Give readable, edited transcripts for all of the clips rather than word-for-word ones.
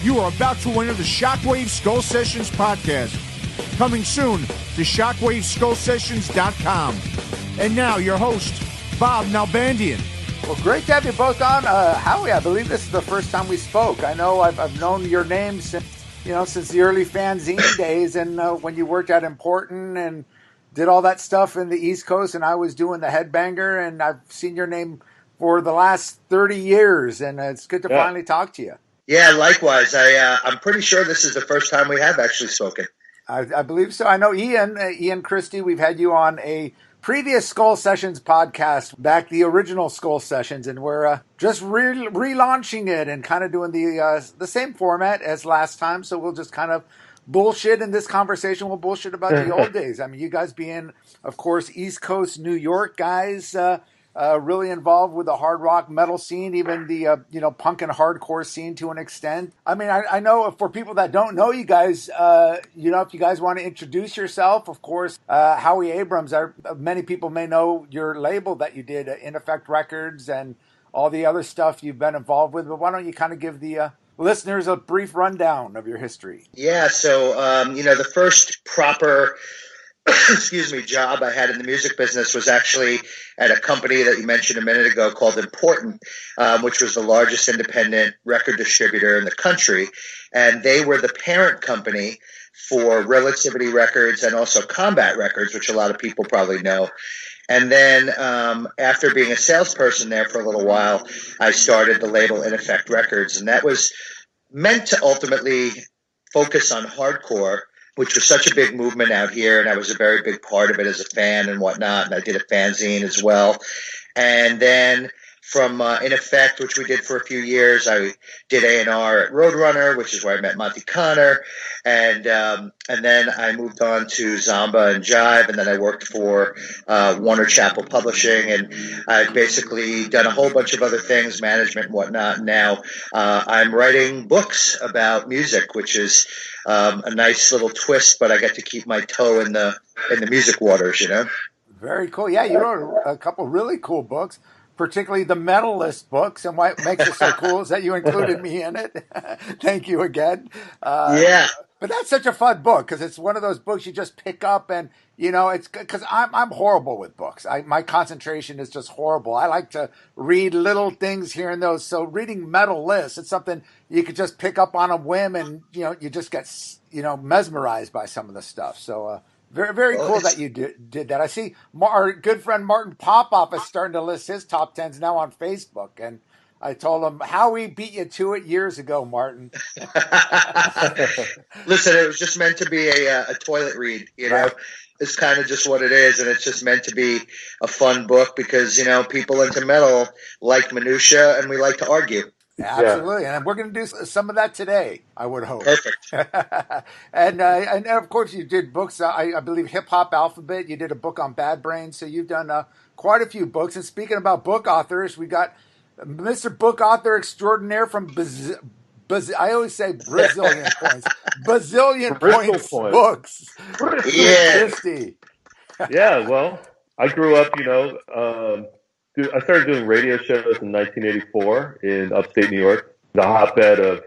You are about to enter the Shockwaves Skull Sessions podcast. Coming soon to ShockwaveSkullSessions.com. And now your host, Bob Nalbandian. Well, great to have you both on. Howie, I believe this is the first time we spoke. I know I've known your name since the early fanzine days, and when you worked at Important and did all that stuff in the East Coast, and I was doing the Headbanger, and I've seen your name for the last 30 years, and it's good to finally talk to you. Yeah, likewise. I'm pretty sure this is the first time we have actually spoken. I believe so. I know Ian Christe, we've had you on a previous Skull Sessions podcast, back the original Skull Sessions, and we're just relaunching it and kind of doing the same format as last time, so we'll just kind of bullshit in this conversation. We'll bullshit about the old days. I mean, you guys being, of course, East Coast New York guys, really involved with the hard rock metal scene, even the punk and hardcore scene to an extent. I mean, I know for people that don't know you guys, if you guys want to introduce yourself, of course, Howie Abrams. Many people may know your label that you did, In Effect Records, and all the other stuff you've been involved with. But why don't you kind of give the listeners a brief rundown of your history? Yeah, so the first proper job I had in the music business was actually at a company that you mentioned a minute ago called Important, which was the largest independent record distributor in the country. And they were the parent company for Relativity Records and also Combat Records, which a lot of people probably know. And then after being a salesperson there for a little while, I started the label In Effect Records. And that was meant to ultimately focus on hardcore, which was such a big movement out here, and I was a very big part of it as a fan and whatnot, and I did a fanzine as well. And then from In Effect, which we did for a few years, I did A&R at Roadrunner, which is where I met Monty Connor, and then I moved on to Zomba and Jive, and then I worked for Warner Chappell Publishing, and I've basically done a whole bunch of other things, management and whatnot. Now I'm writing books about music, which is a nice little twist, but I get to keep my toe in the music waters, Very cool. Yeah, you wrote a couple really cool books, particularly the Metalist books, and what makes it so cool is that you included me in it. Thank you again. Yeah. But that's such a fun book because it's one of those books you just pick up and, it's because I'm horrible with books. My concentration is just horrible. I like to read little things here and those. So reading Metalist, it's something you could just pick up on a whim and, you just get, mesmerized by some of the stuff. So, very, very cool that you did that. I see our good friend Martin Popoff is starting to list his top 10s now on Facebook. And I told him, Howie beat you to it years ago, Martin. Listen, it was just meant to be a toilet read, Right. It's kind of just what it is, and it's just meant to be a fun book because, people into metal like minutia, and we like to argue. Absolutely, and we're going to do some of that today, I would hope. Perfect. and of course, you did books. I believe Hip Hop Alphabet. You did a book on Bad Brains, so you've done quite a few books. And speaking about book authors, we got Mr. Book Author Extraordinaire from I always say Brazilian points. Bazillion points books. Yeah. Yeah, well, I grew up, I started doing radio shows in 1984 in upstate New York, the hotbed of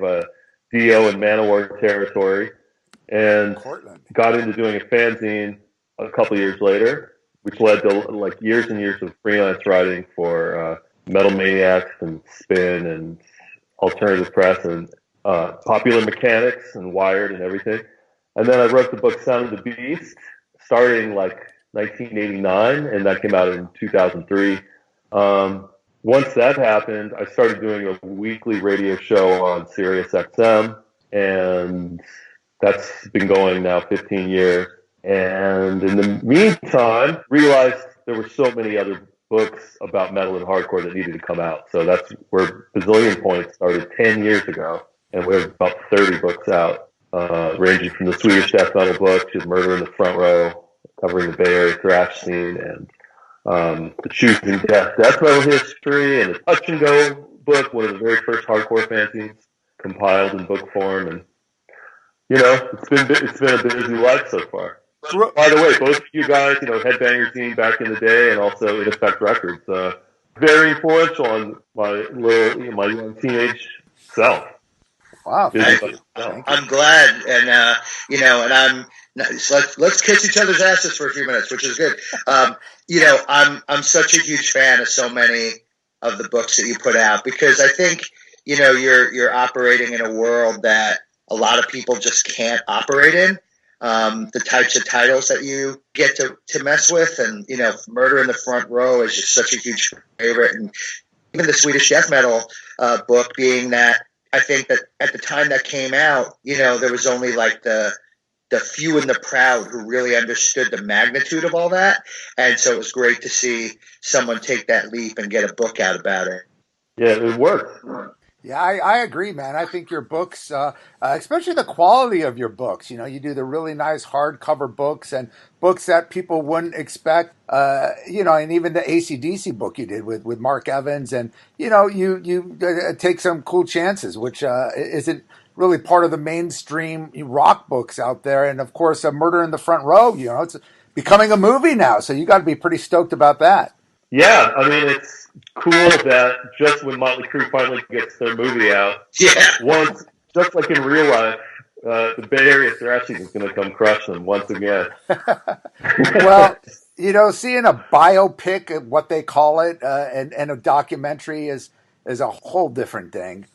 Dio and Manowar territory, and got into doing a fanzine a couple years later, which led to years and years of freelance writing for Metal Maniacs and Spin and Alternative Press and Popular Mechanics and Wired and everything. And then I wrote the book Sound of the Beast, starting 1989, and that came out in 2003. Once that happened, I started doing a weekly radio show on Sirius XM, and that's been going now 15 years. And in the meantime, realized there were so many other books about metal and hardcore that needed to come out. So that's where Bazillion Points started 10 years ago, and we have about 30 books out, ranging from the Swedish death metal book to Murder in the Front Row, covering the Bay Area thrash scene, and the Choosing Death metal history, and the Touch and Go book, one of the very first hardcore fanzines compiled in book form. And it's been a busy life so far. By the way, both of you guys, Headbanger Scene back in the day, and also In Effect Records, very influential on my young teenage self. Wow, thank you. I'm glad, and you know, and so let's kiss each other's asses for a few minutes, which is good. You know, I'm such a huge fan of so many of the books that you put out, because I think, you know, you're operating in a world that a lot of people just can't operate in. The types of titles that you get to mess with, and, you know, Murder in the Front Row is just such a huge favorite, and even the Swedish death metal book, being that I think that at the time that came out, you know, there was only like the few and the proud who really understood the magnitude of all that. And so it was great to see someone take that leap and get a book out about it. Yeah, it worked. Yeah, I agree, man. I think your books, especially the quality of your books, you know, you do the really nice hardcover books and books that people wouldn't expect, you know, and even the AC/DC book you did with Mark Evans, and, you know, you take some cool chances, which isn't really part of the mainstream rock books out there. And of course, Murder in the Front Row, you know, it's becoming a movie now, so you got to be pretty stoked about that. Yeah, I mean, it's cool that just when Motley Crue finally gets their movie out, once, just like in real life, the Bay Area thrashing is going to come crush them once again. Well, you know, seeing a biopic, what they call it, and a documentary is a whole different thing.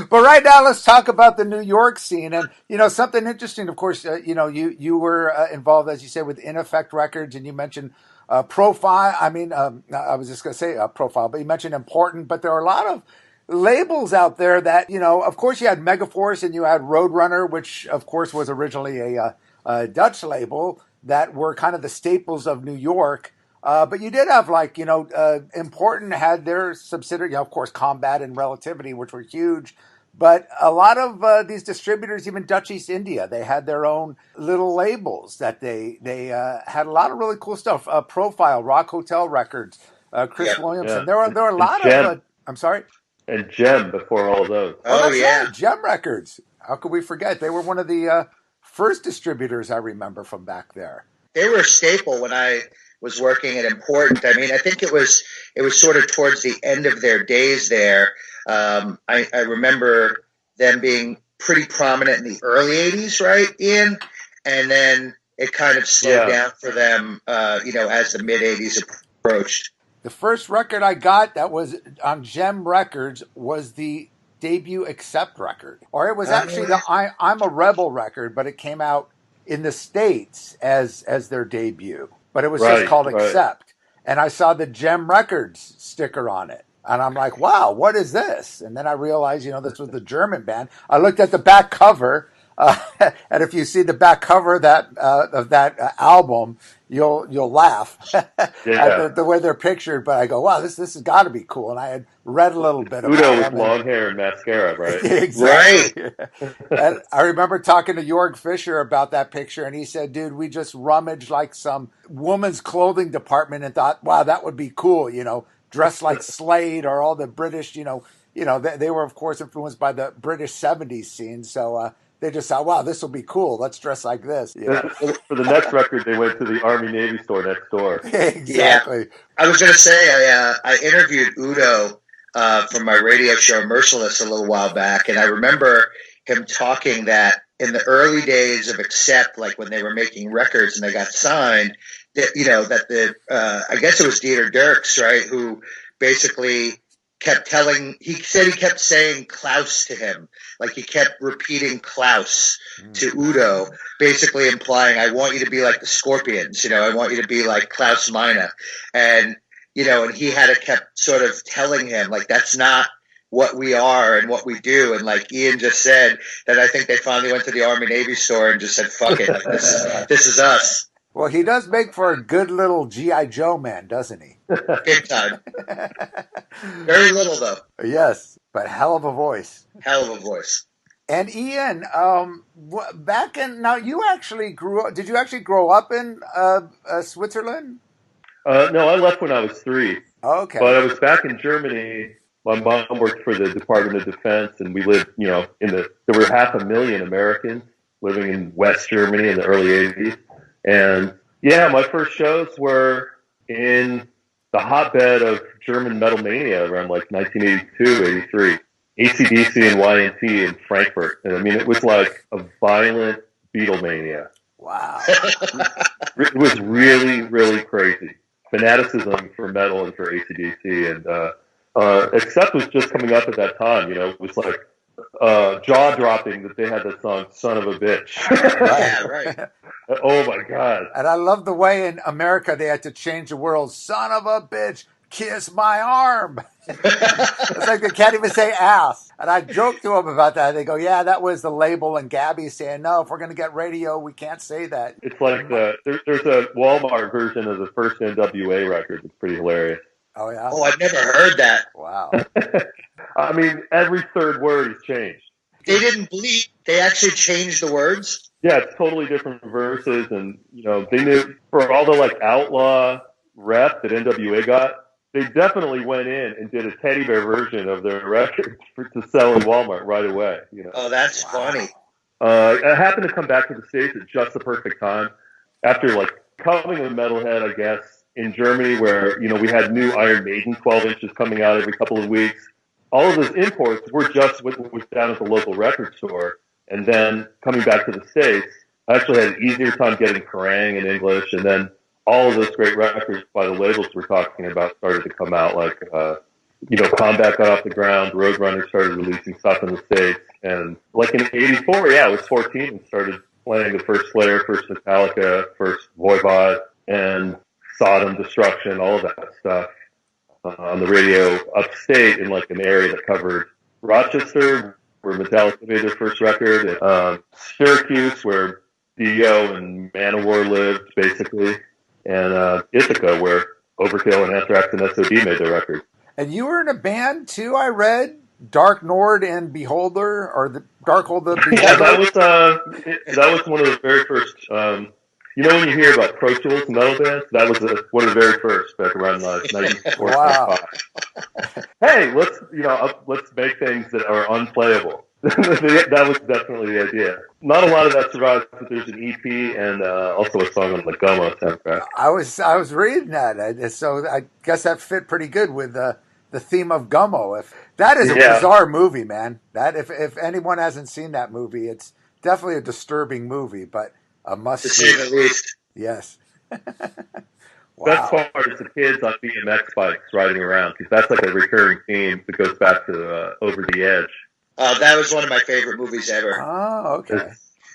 But right now, let's talk about the New York scene. And, you know, something interesting, of course, you know, you were involved, as you said, with In Effect Records, and you mentioned Profile. I mean, I was just going to say Profile, but you mentioned Important. But there are a lot of labels out there that, you know, of course, you had Megaforce and you had Roadrunner, which, of course, was originally a Dutch label that were kind of the staples of New York. But you did have, like, you know, Important had their subsidiary, you know, of course, Combat and Relativity, which were huge. But a lot of these distributors, even Dutch East India, they had their own little labels that they had a lot of really cool stuff. Profile, Rock Hotel Records, Chris Williamson. Yeah. There were a lot of. I'm sorry. And Gem before all those. Oh yeah, right. Gem Records. How could we forget? They were one of the first distributors I remember from back there. They were a staple when I was working at Important. I mean, I think it was sort of towards the end of their days there. I remember them being pretty prominent in the early 80s, right, Ian? And then it kind of slowed down for them, you know, as the mid 80s approached. The first record I got that was on Gem Records was the debut Accept record. Or it was actually the I'm a Rebel record, but it came out in the States as their debut. But it was just called Accept. And I saw the Gem Records sticker on it. And I'm like, wow, what is this? And then I realized, you know, this was the German band. I looked at the back cover, and if you see the back cover of that album, you'll laugh at the way they're pictured. But I go, wow, this has got to be cool. And I had read a little bit about Udo with long hair and mascara, right? Exactly. Right. And I remember talking to Jorg Fischer about that picture, and he said, dude, we just rummaged like some woman's clothing department and thought, wow, that would be cool, you know, dressed like Slade or all the British, you know, they were, of course, influenced by the British 70s scene. So they just thought, wow, this will be cool. Let's dress like this. You know? For the next record, they went to the Army-Navy store next door. Exactly. Yeah. I was going to say, I interviewed Udo from my radio show, Merciless, a little while back. And I remember him talking that in the early days of Accept, like when they were making records and they got signed, that, you know, that I guess it was Dieter Dierks, right, who basically he said he kept saying Klaus to him. Like he kept repeating Klaus to Udo, basically implying, I want you to be like the Scorpions, you know, I want you to be like Klaus Meine. And, you know, and he had to kept sort of telling him, like, that's not what we are and what we do. And like Ian just said, that I think they finally went to the Army-Navy store and just said, fuck it, like, this is us. Well, he does make for a good little G.I. Joe man, doesn't he? Big time. Very little, though. Yes, but hell of a voice. Hell of a voice. And Ian, now you actually did you actually grow up in Switzerland? No, I left when I was 3. Okay. But I was back in Germany. My mom worked for the Department of Defense, and we lived, you know, there were 500,000 Americans living in West Germany in the early 80s. And yeah, my first shows were in the hotbed of German metal mania around like 1982, 83. AC/DC and YNT in Frankfurt. And I mean, it was like a violent Beatlemania. Wow. It was really, really crazy. Fanaticism for metal and for AC/DC. And Accept was just coming up at that time. It was like jaw-dropping that they had that song, Son of a Bitch. Yeah, right. Oh, my God. And I love the way in America they had to change the world. Son of a bitch, kiss my arm. It's like they can't even say ass. And I joked to them about that. They go, yeah, that was the label. And Gabby saying, no, if we're going to get radio, we can't say that. It's like there's a Walmart version of the first NWA record. It's pretty hilarious. Oh, yeah? Oh, I've never heard that. Wow. I mean, every third word has changed. They didn't bleed. They actually changed the words. Yeah, it's totally different verses. And, they knew for all the like outlaw rep that NWA got, they definitely went in and did a teddy bear version of their record to sell in Walmart right away. Oh, that's funny. I happened to come back to the States at just the perfect time after like becoming a metalhead, I guess, in Germany where, we had new Iron Maiden 12 inches coming out every couple of weeks. All of those imports were just what was down at the local record store. And then coming back to the States, I actually had an easier time getting Kerrang in English. And then all of those great records by the labels we're talking about started to come out, like, Combat got off the ground, Roadrunner started releasing stuff in the States. And like in 84, I was 14 and started playing the first Slayer, first Metallica, first Voivod, and Sodom, Destruction, all of that stuff on the radio upstate in like an area that covered Rochester, where Metallica made their first record, and Syracuse, where Dio and Manowar lived, basically, and Ithaca, where Overkill and Anthrax and SOD made their records. And you were in a band, too, I read? Dark Nord and Beholder, or the Darkhold the Beholder? Yeah, that was one of the very first... when you hear about Pro Tools metal bands, that was one of the very first back around 1994. Wow. Hey, let's make things that are unplayable. That was definitely the idea. Not a lot of that survives, but there's an EP and also a song on the Gummo soundtrack. I was reading that, so I guess that fit pretty good with the theme of Gummo. That is a bizarre movie, man. That if anyone hasn't seen that movie, it's definitely a disturbing movie, but a must to say the least. Yes. Wow. Best part is the kids on BMX bikes riding around, because that's like a recurring theme that goes back to Over the Edge. That was one of my favorite movies ever. Oh, okay.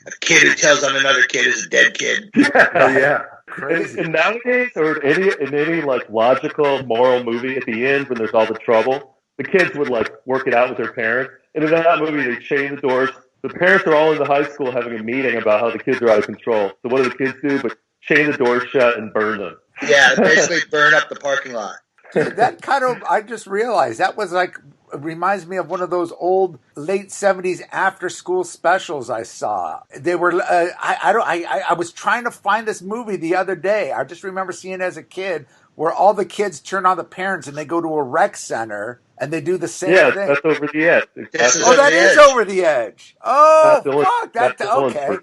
A kid who tells on another kid is a dead kid. Yeah. Crazy. And nowadays, or in any like logical, moral movie, at the end when there's all the trouble, the kids would like work it out with their parents. And in that movie, they chain the doors. The parents are all in the high school having a meeting about how the kids are out of control. So what do the kids do? But chain the doors shut and burn them. Yeah, basically burn up the parking lot. Dude, that kind of, I just realized that was like, it reminds me of one of those old late 70s after school specials I saw. They were, I was trying to find this movie the other day. I just remember seeing it as a kid where all the kids turn on the parents and they go to a rec center and they do the same thing. Yeah, that's Over the Edge. That is Over the Edge. Oh, fuck. Okay.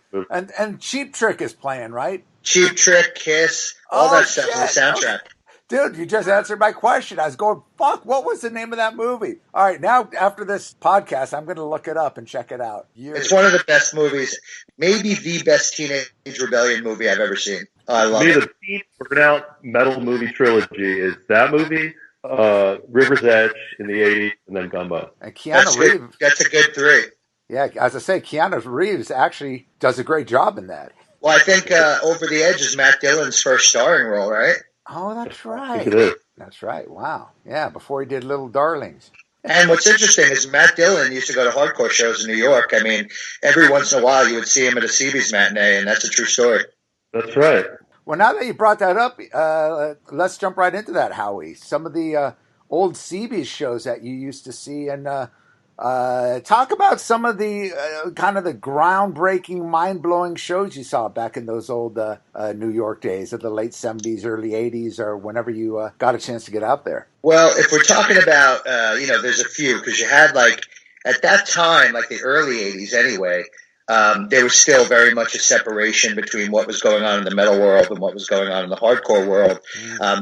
And Cheap Trick is playing, right? Cheap Trick, Kiss, all that stuff on the soundtrack. Dude, you just answered my question. I was going, fuck, what was the name of that movie? All right, now after this podcast, I'm going to look it up and check it out. It's one of the best movies, maybe the best Teenage Rebellion movie I've ever seen. I love it. The Pete Burnout metal movie trilogy is that movie, River's Edge in the 80s, and then Gumbo. And Keanu Reeves. That's a good three. Yeah, as I say, Keanu Reeves actually does a great job in that. Well, I think Over the Edge is Matt Dillon's first starring role, right? Oh, that's right. It is. That's right. Wow. Yeah, before he did Little Darlings. And what's interesting is Matt Dillon used to go to hardcore shows in New York. I mean, every once in a while you would see him at a CB's matinee, and that's a true story. That's right. Well, now that you brought that up, let's jump right into that, Howie. Some of the old CB's shows that you used to see, and talk about some of the kind of the groundbreaking, mind-blowing shows you saw back in those old New York days of the late 70s, early 80s, or whenever you got a chance to get out there. Well, if we're talking about, there's a few, because you had, like, at that time, like the early 80s anyway, there was still very much a separation between what was going on in the metal world and what was going on in the hardcore world.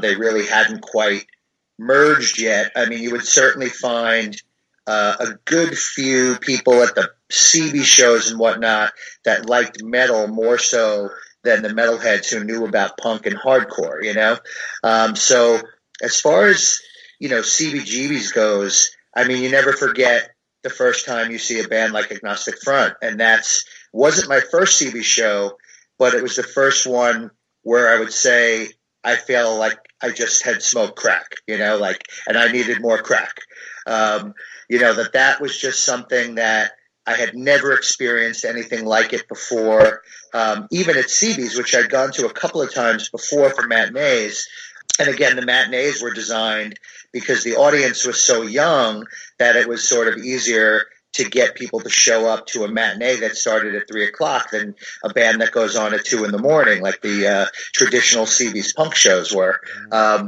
They really hadn't quite merged yet. I mean, you would certainly find a good few people at the CB shows and whatnot that liked metal more so than the metalheads who knew about punk and hardcore, you know? So as far as, you know, CBGBs goes, I mean, you never forget the first time you see a band like Agnostic Front. And wasn't my first CB show, but it was the first one where I would say I feel like I just had smoked crack, you know, like, and I needed more crack. You know, that was just something that I had never experienced anything like it before. Even at CB's, which I'd gone to a couple of times before for matinees. And again, the matinees were designed because the audience was so young that it was sort of easier to get people to show up to a matinee that started at 3 o'clock than a band that goes on at 2 in the morning, like the traditional CB's punk shows were.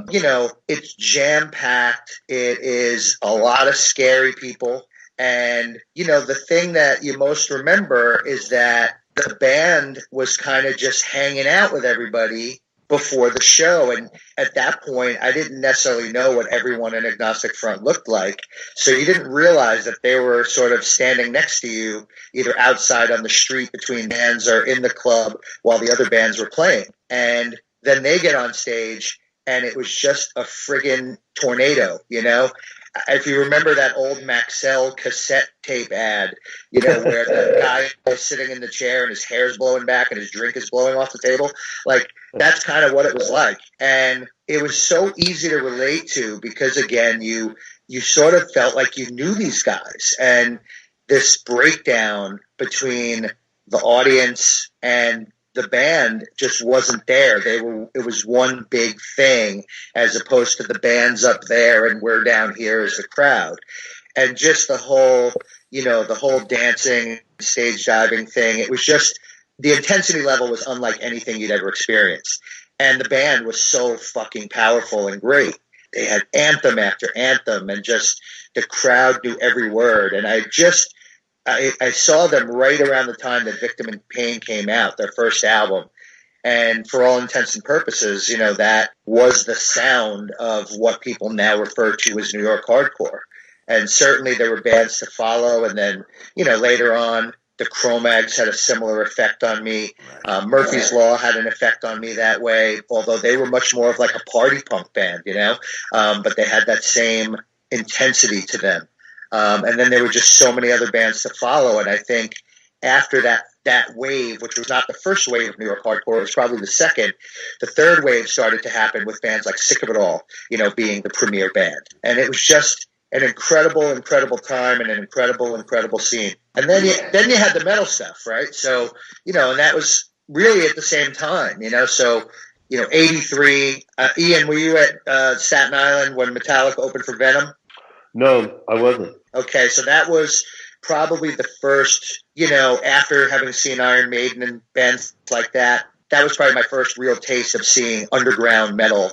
You know, it's jam-packed. It is a lot of scary people. And, you know, the thing that you most remember is that the band was kind of just hanging out with everybody before the show. And at that point, I didn't necessarily know what everyone in Agnostic Front looked like. So you didn't realize that they were sort of standing next to you, either outside on the street between bands or in the club while the other bands were playing. And then they get on stage and it was just a friggin' tornado, you know? If you remember that old Maxell cassette tape ad, you know, where the guy is sitting in the chair and his hair's blowing back and his drink is blowing off the table, like that's kind of what it was like. And it was so easy to relate to because, again, you sort of felt like you knew these guys. And this breakdown between the audience and the band just wasn't there. It was one big thing as opposed to the band's up there and we're down here as the crowd. And just the whole dancing, stage diving thing, it was just, the intensity level was unlike anything you'd ever experienced. And the band was so fucking powerful and great. They had anthem after anthem and just the crowd knew every word. And I saw them right around the time that Victim in Pain came out, their first album. And for all intents and purposes, you know, that was the sound of what people now refer to as New York hardcore. And certainly there were bands to follow. And then, you know, later on, the Cro-Mags had a similar effect on me. Murphy's Law had an effect on me that way, although they were much more of like a party punk band, you know, but they had that same intensity to them. And then there were just so many other bands to follow. And I think after that wave, which was not the first wave of New York hardcore, it was probably the second, the third wave started to happen with bands like Sick of It All, you know, being the premier band. And it was just an incredible, incredible time and an incredible, incredible scene. And then you had the metal stuff, right? So, you know, and that was really at the same time, you know, so, you know, 83, Ian, were you at Staten Island when Metallica opened for Venom? No, I wasn't. Okay, so that was probably the first, you know, after having seen Iron Maiden and bands like that, that was probably my first real taste of seeing underground metal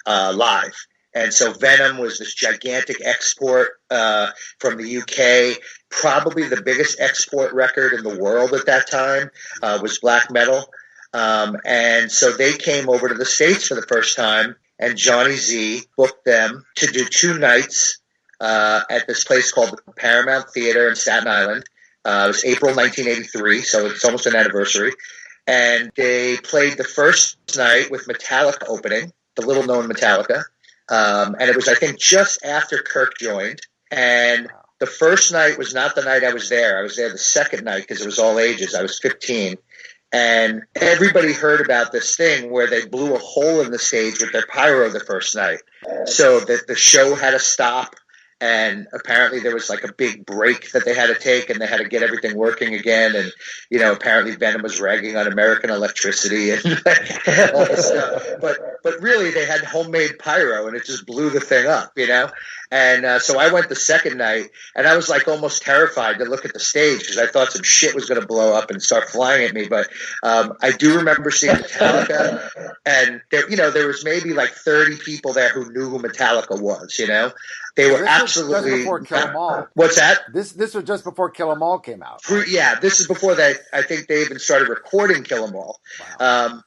live. And so Venom was this gigantic export from the UK. Probably the biggest export record in the world at that time was black metal. And so they came over to the States for the first time, and Johnny Z booked them to do 2 nights at this place called the Paramount Theater in Staten Island. It was April 1983, so it's almost an anniversary. And they played the first night with Metallica opening, the little-known Metallica. And it was, I think, just after Kirk joined. And the first night was not the night I was there. I was there the second night because it was all ages. I was 15. And everybody heard about this thing where they blew a hole in the stage with their pyro the first night. So that the show had to stop. And apparently there was like a big break that they had to take, and they had to get everything working again. And, you know, apparently Venom was ragging on American electricity and all this stuff. But really they had homemade pyro, and it just blew the thing up, you know? And so I went the second night, and I was like almost terrified to look at the stage because I thought some shit was going to blow up and start flying at me. But I do remember seeing Metallica, and there was maybe like 30 people there who knew who Metallica was, you know? They were absolutely. Just before Kill 'Em All. What's that? This was just before Kill 'Em All came out. Yeah, this is before that. I think they even started recording Kill 'Em All,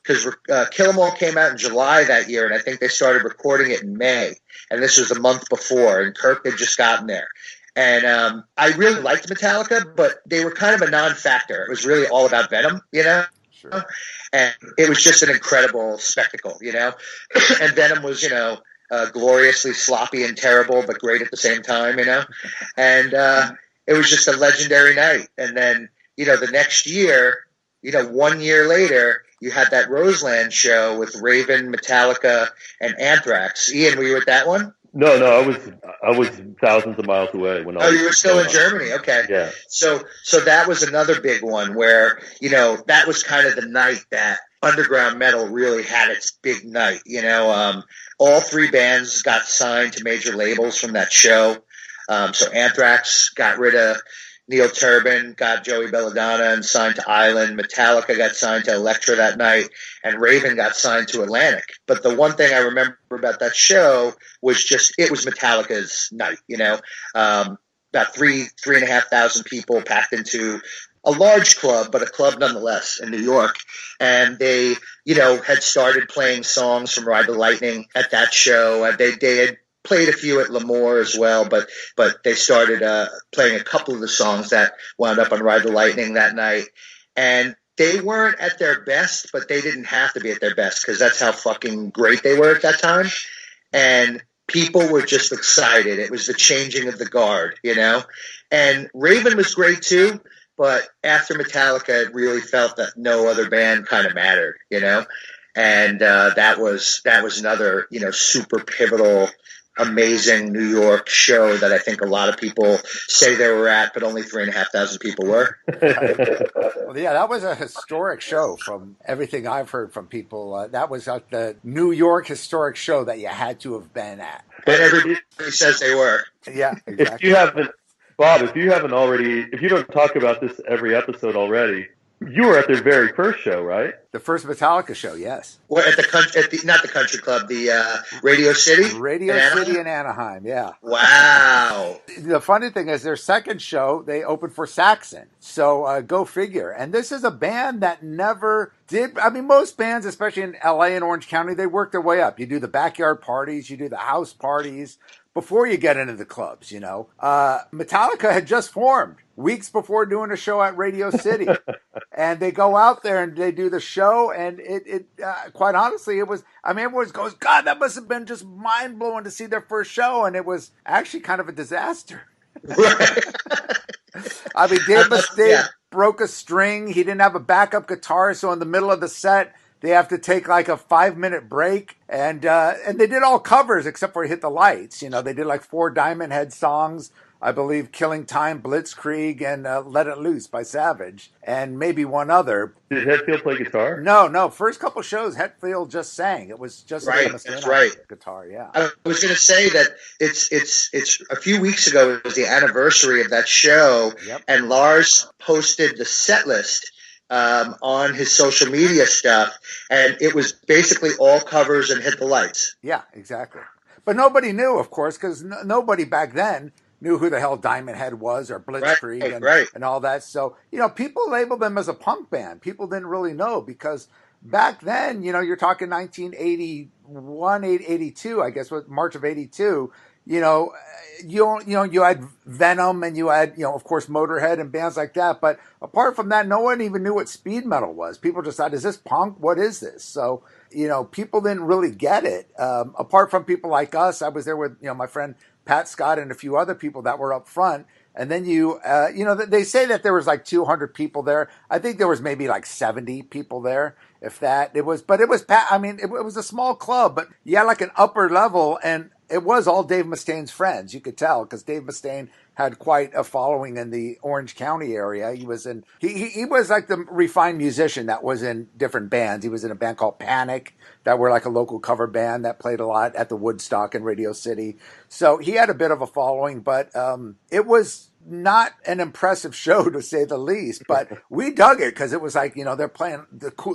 because Kill 'Em All came out in July that year, and I think they started recording it in May. And this was a month before, and Kirk had just gotten there. And I really liked Metallica, but they were kind of a non-factor. It was really all about Venom, you know? Sure. And it was just an incredible spectacle, you know? And Venom was, you know, gloriously sloppy and terrible, but great at the same time, you know? And it was just a legendary night. And then, you know, the next year, you know, 1 year later, you had that Roseland show with Raven, Metallica, and Anthrax. Ian, were you at that one? No, I was thousands of miles away when. Oh, you were still in Germany. Okay. Yeah. So that was another big one where, you know, that was kind of the night that underground metal really had its big night. You know, all three bands got signed to major labels from that show. So Anthrax got rid of Neil Turbin, got Joey Belladonna and signed to Island. Metallica got signed to Elektra that night, and Raven got signed to Atlantic. But the one thing I remember about that show was just it was Metallica's night. You know, about 3,500 people packed into a large club, but a club nonetheless in New York. And they, you know, had started playing songs from Ride the Lightning at that show. They had played a few at L'Amour as well, but they started playing a couple of the songs that wound up on Ride the Lightning that night. And they weren't at their best, but they didn't have to be at their best because that's how fucking great they were at that time. And people were just excited. It was the changing of the guard, you know? And Raven was great too, but after Metallica, it really felt that no other band kind of mattered, you know? And that was another, you know, super pivotal, amazing New York show that I think a lot of people say they were at, but only 3,500 people were. Well, yeah, that was a historic show from everything I've heard from people. That was like the New York historic show that you had to have been at. But everybody says they were. Yeah, exactly. If you haven't, Bob, if you don't talk about this every episode already, you were at their very first show, right? The first Metallica show, yes. Well, not the country club, the Radio City? Radio City in Anaheim, yeah. Wow. The funny thing is their second show, they opened for Saxon. So go figure. And this is a band that never did, I mean, most bands, especially in LA and Orange County, they work their way up. You do the backyard parties, you do the house parties before you get into the clubs, you know. Metallica had just formed weeks before doing a show at Radio City. And they go out there and they do the show, and it quite honestly, it was, I mean, everyone goes, God, that must have been just mind-blowing to see their first show, and it was actually kind of a disaster. I mean, Dave Mustaine broke a string. He didn't have a backup guitar, so in the middle of the set, they have to take like a 5-minute break, and they did all covers except for Hit the Lights. You know, they did like 4 Diamond Head songs, I believe Killing Time, Blitzkrieg, and Let It Loose by Savage, and maybe one other. Did Hetfield play guitar? No. First couple shows, Hetfield just sang. It was just right. That's right. Guitar, yeah. I was going to say that it's a few weeks ago. It was the anniversary of that show, Yep. And Lars posted the set list on his social media stuff, and it was basically all covers and Hit the Lights. Yeah, exactly. But nobody knew, of course, because nobody back then knew who the hell Diamond Head was or Blitzkrieg and all that. So, you know, people labeled them as a punk band. People didn't really know because back then, you know, you're talking 1981, 82, I guess, March of 82. You know, you had Venom and you had, you know, of course, Motorhead and bands like that. But apart from that, no one even knew what speed metal was. People just thought, is this punk? What is this? So, you know, people didn't really get it. Apart from people like us, I was there with, you know, my friend Pat Scott and a few other people that were up front. And then you know, they say that there was like 200 people there. I think there was maybe like 70 people there, if that. It was a small club, but you had like an upper level, and it was all Dave Mustaine's friends. You could tell because Dave Mustaine had quite a following in the Orange County area. He was like the refined musician that was in different bands. He was in a band called Panic that were like a local cover band that played a lot at the Woodstock and Radio City. So he had a bit of a following, but it was not an impressive show to say the least, but we dug it because it was like, you know, they're playing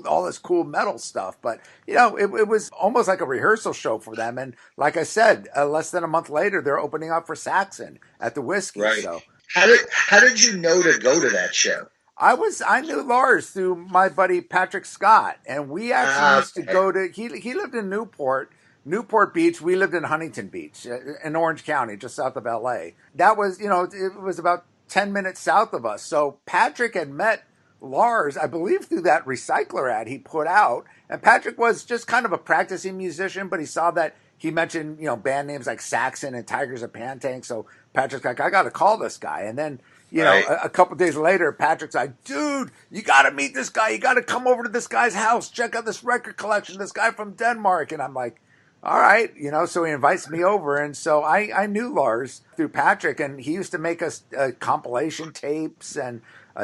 all this cool metal stuff, but you know, it was almost like a rehearsal show for them. And like I said, less than a month later, they're opening up for Saxon at the Whiskey. Right. So how did you know to go to that show? I knew Lars through my buddy Patrick Scott, and we actually used to go to, he lived in Newport, Newport Beach. We lived in Huntington Beach in Orange County, just south of LA. That was, it was about 10 minutes south of us. So Patrick had met Lars, I believe, through that recycler ad he put out. And Patrick was just kind of a practicing musician, but he saw that he mentioned, band names like Saxon and Tigers of Pantank. So Patrick's like, I got to call this guy. And then, a couple days later, Patrick's like, dude, you got to meet this guy. You got to come over to this guy's house. Check out this record collection. This guy from Denmark. And I'm like, all right, so he invites me over. And so I knew Lars through Patrick, and he used to make us compilation tapes and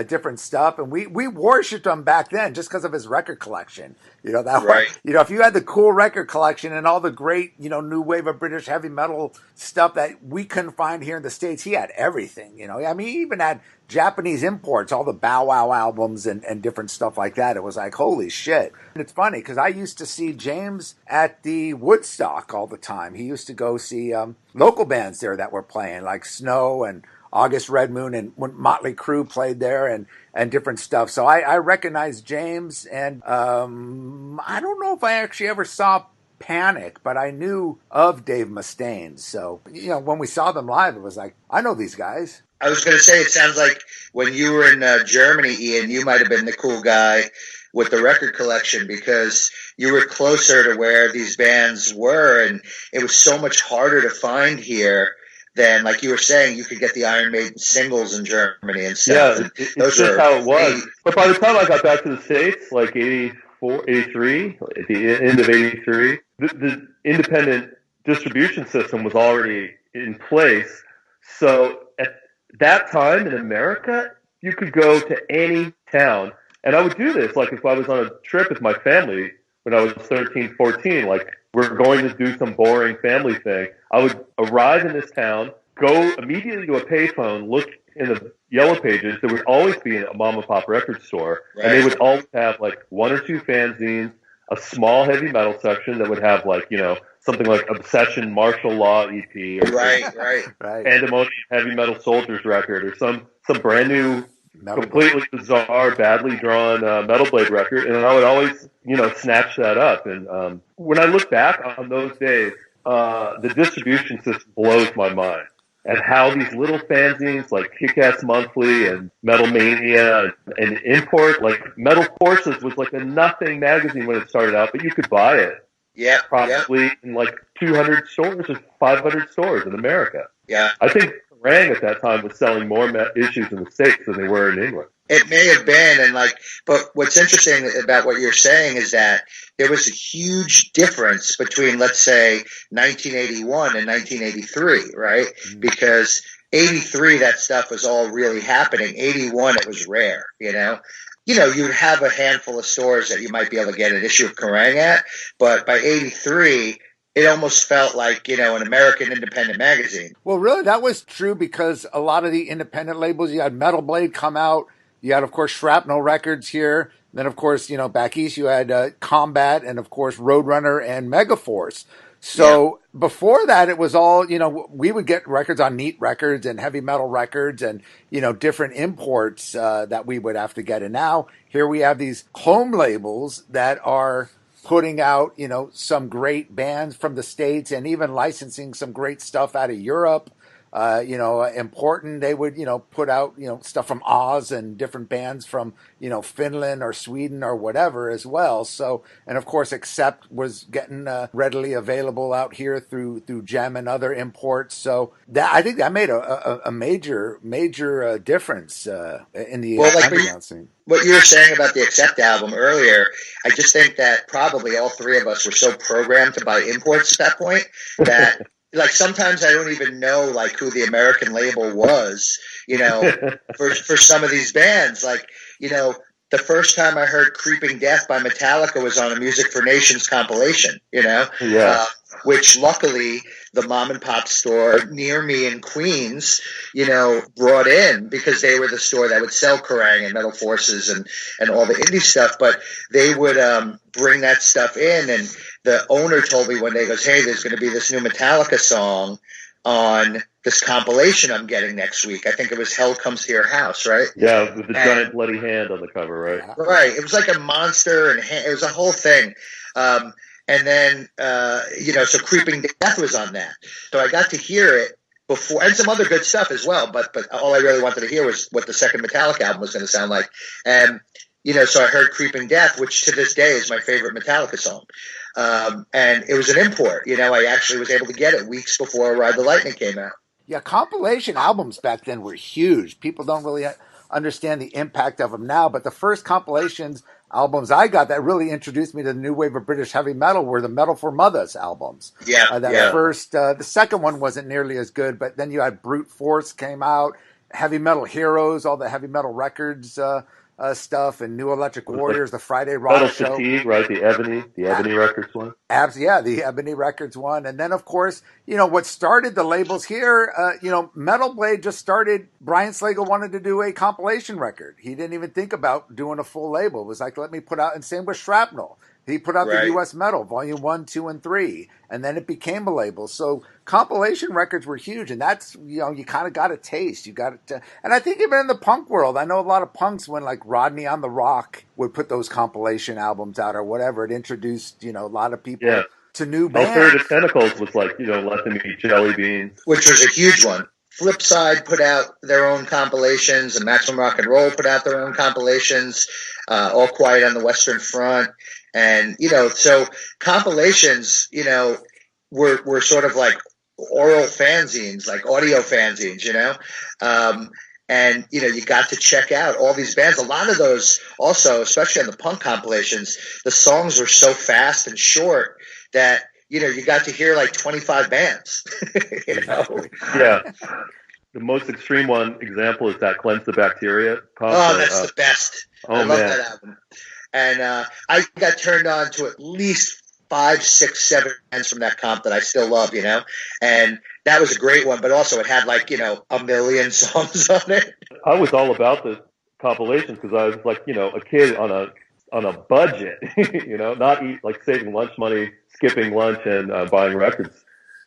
different stuff. And we worshipped him back then just because of his record collection. If you had the cool record collection and all the great, new wave of British heavy metal stuff that we couldn't find here in the States, he had everything, he even had Japanese imports, all the Bow Wow albums and different stuff like that. It was like, holy shit. And it's funny because I used to see James at the Woodstock all the time. He used to go see local bands there that were playing, like Snow and August Red Moon, and when Motley Crue played there and different stuff. So I recognized James, and I don't know if I actually ever saw Panic, but I knew of Dave Mustaine. So, when we saw them live, it was like, I know these guys. I was going to say, it sounds like when you were in Germany, Ian, you might have been the cool guy with the record collection because you were closer to where these bands were, and it was so much harder to find here than, like you were saying, you could get the Iron Maiden singles in Germany and stuff. Yeah, it's just how it was. But by the time I got back to the States, like 84, 83, at the end of 83, the independent distribution system was already in place. So at that time in America, you could go to any town. And I would do this, like if I was on a trip with my family when I was 13, 14, like we're going to do some boring family thing. I would arrive in this town, go immediately to a payphone, look in the yellow pages. There would always be a mom and pop record store, and they would always have like one or two fanzines, a small heavy metal section that would have like, something like Obsession Martial Law EP, or Pandemonium Heavy Metal Soldiers record, or some brand new, completely bizarre, badly drawn Metal Blade record, and I would always, snatch that up. And when I look back on those days, the distribution system blows my mind. And how these little fanzines like Kick-Ass Monthly and Metal Mania and Import, like Metal Forces was like a nothing magazine when it started out, but you could buy it. Yeah. Probably in like 200 stores or 500 stores in America. Yeah. I think Kerrang at that time was selling more issues in the States than they were in England. It may have been, but what's interesting about what you're saying is that there was a huge difference between, let's say, 1981 and 1983, right? Mm-hmm. Because 83, that stuff was all really happening. 81, it was rare, you'd have a handful of stores that you might be able to get an issue of Kerrang at, but by 83, it almost felt like, an American independent magazine. Well, really, that was true because a lot of the independent labels, you had Metal Blade come out, you had, of course, Shrapnel Records here, then, of course, back east you had Combat and, of course, Roadrunner and Megaforce. So before that, it was all, we would get records on Neat Records and Heavy Metal Records and, different imports that we would have to get. And now here we have these home labels that are putting out, some great bands from the States and even licensing some great stuff out of Europe. Important. They would, put out, stuff from Oz and different bands from, Finland or Sweden or whatever as well. So, and of course, Accept was getting readily available out here through Gem and other imports. So I think that made a major difference in the underground scene. What you were saying about the Accept album earlier, I just think that probably all three of us were so programmed to buy imports at that point that like sometimes I don't even know like who the American label was, for some of these bands. Like, the first time I heard Creeping Death by Metallica was on a Music for Nations compilation, which luckily the mom and pop store near me in Queens, brought in because they were the store that would sell Kerrang and Metal Forces and all the indie stuff. But they would bring that stuff in, and the owner told me one day, he goes, "Hey, there's going to be this new Metallica song on this compilation I'm getting next week." I think it was Hell Comes to Your House, right? Yeah, with the giant bloody hand on the cover, right? Right. It was like a monster, and it was a whole thing. And then, so Creeping Death was on that. So I got to hear it before, and some other good stuff as well. But all I really wanted to hear was what the second Metallica album was going to sound like. And, so I heard Creeping Death, which to this day is my favorite Metallica song. And it was an import. I actually was able to get it weeks before Ride the Lightning came out. Yeah, compilation albums back then were huge. People don't really understand the impact of them now, but the first compilations albums I got that really introduced me to the new wave of British heavy metal were the Metal for Mothers albums. First, the second one wasn't nearly as good, but then you had Brute Force came out, Heavy Metal Heroes, all the heavy metal records stuff, and New Electric Warriors, the Friday Rock Metal Show. Fatigue, right? The Ebony Records one. The Ebony Records one. And then, of course, what started the labels here, Metal Blade just started. Brian Slagle wanted to do a compilation record. He didn't even think about doing a full label. It was like, let me put out, and same with Shrapnel. He put out the U.S. Metal, Volume 1, 2, and 3, and then it became a label. So compilation records were huge, and that's, you kind of got a taste. You got it. And I think even in the punk world, I know a lot of punks, when like Rodney on the Rock would put those compilation albums out or whatever, it introduced, a lot of people to new bands. Alternative Tentacles was like, Let Them Eat Jelly Beans. Which was a huge one. Flipside put out their own compilations, and Maximum Rock and Roll put out their own compilations, All Quiet on the Western Front. And, so compilations, were sort of like oral fanzines, like audio fanzines, and, you got to check out all these bands. A lot of those also, especially on the punk compilations, the songs were so fast and short that, you got to hear like 25 bands, Yeah. The most extreme one example is that Cleanse the Bacteria concert. Oh, that's the best. I love man. that album. And I got turned on to at least 5, 6, 7 bands from that comp that I still love, And that was a great one, but also it had like, a million songs on it. I was all about the compilations because I was like, a kid on a budget, not like saving lunch money, skipping lunch, and buying records.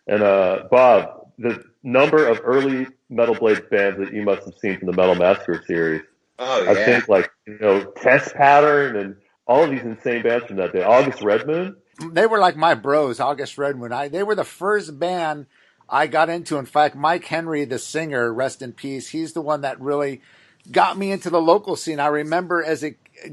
And Bob, the number of early Metal Blade bands that you must have seen from the Metal Massacre series. Oh, yeah. I think like, Test Pattern and all of these insane bands from that day. August Red Moon. They were like my bros, August Red Moon. They were the first band I got into. In fact, Mike Henry, the singer, rest in peace, he's the one that really got me into the local scene. I remember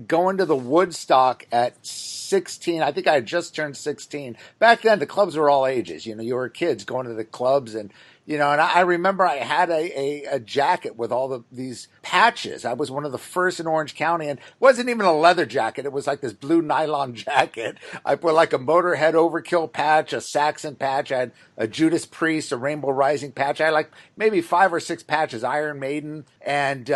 going to the Woodstock at 16. I think I had just turned 16. Back then, the clubs were all ages. You were kids going to the clubs, and and I remember I had a jacket with all these patches. I was one of the first in Orange County, and it wasn't even a leather jacket. It was like this blue nylon jacket. I put like a Motorhead Overkill patch, a Saxon patch. I had a Judas Priest, a Rainbow Rising patch. I had like maybe 5 or 6 patches, Iron Maiden, and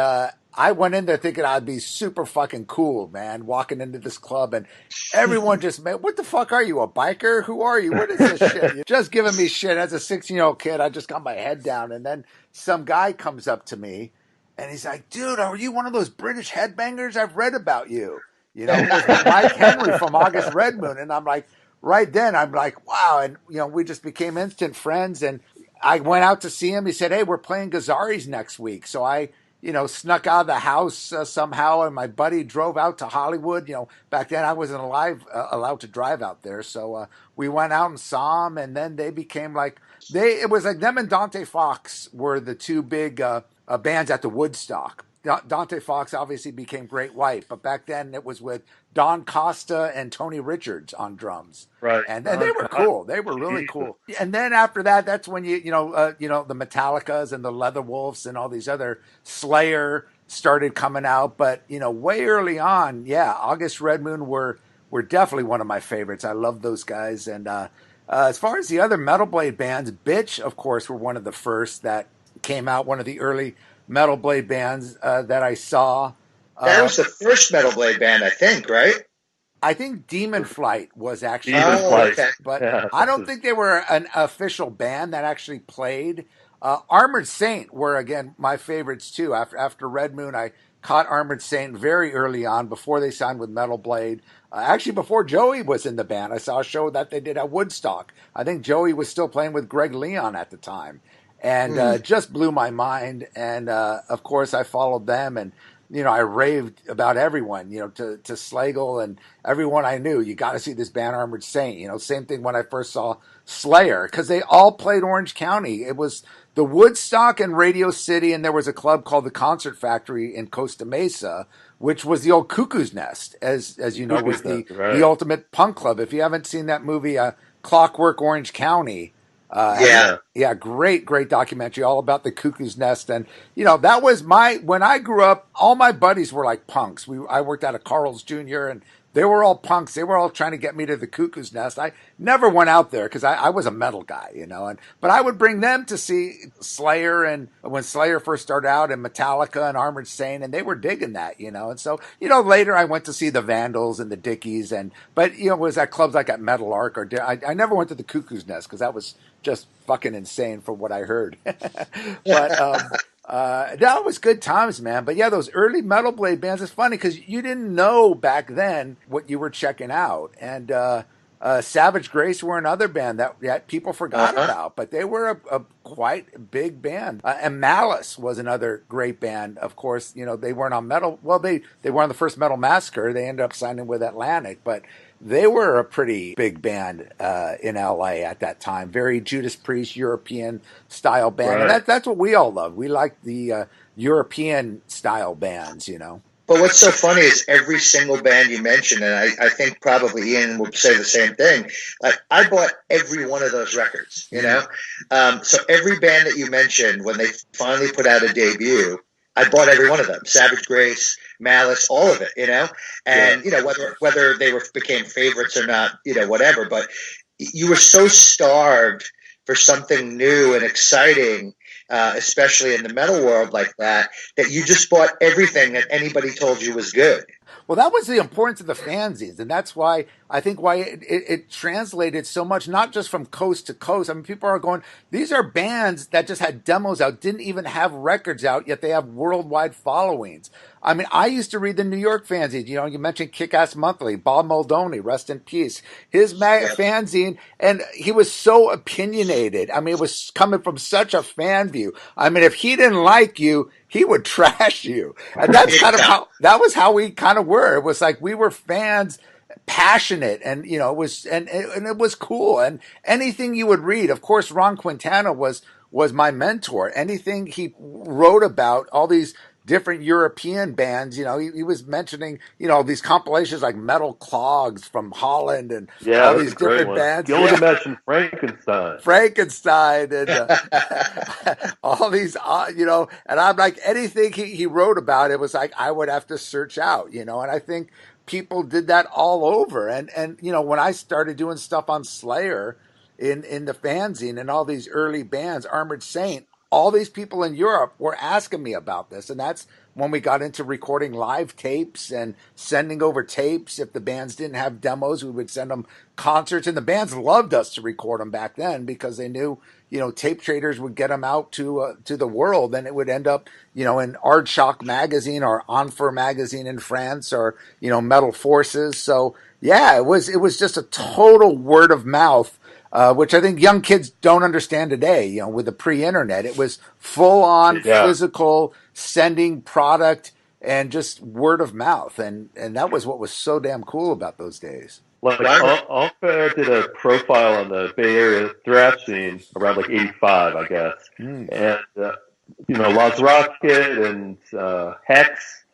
I went in there thinking I'd be super fucking cool, man, walking into this club, and everyone just, man, what the fuck are you, a biker? Who are you? What is this shit? You're just giving me shit. As a 16-year-old kid, I just got my head down, and then some guy comes up to me, and he's like, dude, are you one of those British headbangers? I've read about you. It was Mike Henry from August Red Moon, and I'm like, right then, I'm like, wow, and, we just became instant friends, and I went out to see him. He said, hey, we're playing Gazzari's next week, so I snuck out of the house somehow, and my buddy drove out to Hollywood. Back then I wasn't allowed to drive out there. So we went out and saw them, and then they became like, it was like them and Dante Fox were the two big bands at the Woodstock. Dante Fox obviously became Great White, but back then it was with Don Costa and Tony Richards on drums. Right. And they were cool. They were really cool. And then after that, that's when the Metallicas and the Leatherwolves and all these other Slayer started coming out. But, way early on, August Red Moon were definitely one of my favorites. I love those guys. And as far as the other Metal Blade bands, Bitch, of course, were one of the first that came out, one of the early Metal Blade bands that I saw. That was the first Metal Blade band, I think, right? I think Demon Flight was actually Demon Flight. Okay. But Yeah, I don't think they were an official band that actually played. Armored Saint were, again, my favorites, too. After Red Moon, I caught Armored Saint very early on, before they signed with Metal Blade. Actually, before Joey was in the band, I saw a show that they did at Woodstock. I think Joey was still playing with Greg Leon at the time. And just blew my mind. And, of course, I followed them. And I raved about everyone, to Slagle and everyone I knew. You got to see this band Armored Saint. Same thing when I first saw Slayer, because they all played Orange County. It was the Woodstock and Radio City, and there was a club called the Concert Factory in Costa Mesa, which was the old Cuckoo's Nest, as you know, was the ultimate punk club. If you haven't seen that movie, Clockwork Orange County, great documentary all about the Cuckoo's Nest. And that was when I grew up, all my buddies were like punks. I worked out of Carl's Jr. and they were all punks. They were all trying to get me to the Cuckoo's Nest. I never went out there because I was a metal guy, but I would bring them to see Slayer, and when Slayer first started out, and Metallica and Armored Saint, and they were digging that, and so, later I went to see the Vandals and the Dickies, but it was at clubs like at Metal Arc, or I never went to the Cuckoo's Nest because that was just fucking insane from what I heard. But, that was good times, man. But yeah, those early Metal Blade bands, it's funny because you didn't know back then what you were checking out. And Savage Grace were another band that people forgot about, but they were a quite big band. And Malice was another great band. Of course, they weren't on Metal. Well, they were on the first Metal Massacre. They ended up signing with Atlantic, but they were a pretty big band in LA at that time. Very Judas Priest, European style band. Right. And that's what we all love. We like the European style bands, But what's so funny is every single band you mentioned, and I think probably Ian will say the same thing, I bought every one of those records, So every band that you mentioned, when they finally put out a debut, I bought every one of them. Savage Grace, Malice, all of it, and whether they became favorites or not, whatever. But you were so starved for something new and exciting, especially in the metal world like that you just bought everything that anybody told you was good. Well, that was the importance of the fanzines, and that's why it translated so much, not just from coast to coast. I mean, people are going, these are bands that just had demos out, didn't even have records out, yet they have worldwide followings. I mean, I used to read the New York fanzines. You mentioned Kick-Ass Monthly, Bob Nalbandian, rest in peace. His fanzine, and he was so opinionated. I mean, it was coming from such a fan view. I mean, if he didn't like you, he would trash you. And that's kind of how we kind of were. It was like we were fans, passionate, and it was and it was cool. And anything you would read, of course, Ron Quintana was my mentor. Anything he wrote about, all these different European bands, he was mentioning, these compilations like Metal Clogs from Holland and all these different bands. You only mentioned Frankenstein and all these, and I'm like, anything he wrote about, it was like I would have to search out, and I think people did that all over. And when I started doing stuff on Slayer in the fanzine and all these early bands, Armored Saint, all these people in Europe were asking me about this. And that's when we got into recording live tapes and sending over tapes. If the bands didn't have demos, we would send them concerts. And the bands loved us to record them back then because they knew, tape traders would get them out to the world. And it would end up, in Aardschok magazine or Enfer magazine in France, or, Metal Forces. So, yeah, it was just a total word of mouth. Which I think young kids don't understand today, with the pre-internet. It was full-on physical, sending product, and just word of mouth. And that was what was so damn cool about those days. Like, Alpha did a profile on the Bay Area thrash scene around, 85, I guess. And, Lost Rocket and Hex.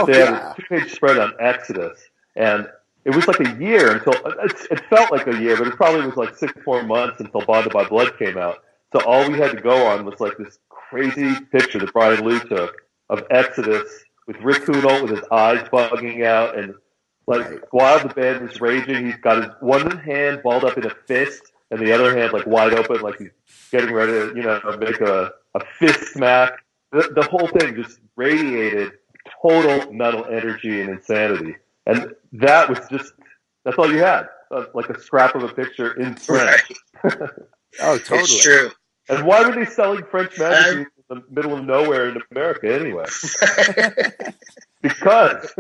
They had a 2-page spread on Exodus. And it was like a year until it felt like a year, but it probably was like 6 more months until Bonded by Blood came out. So all we had to go on was this crazy picture that Brian Liu took of Exodus with Rick Hoodle with his eyes bugging out, and while the band was raging, he's got his one hand balled up in a fist and the other hand wide open, like he's getting ready to make a fist smack. The whole thing just radiated total metal energy and insanity. And that was that's all you had, like a scrap of a picture in print. Right. Oh, totally. It's true. And why were they selling French magazines in the middle of nowhere in America anyway? Because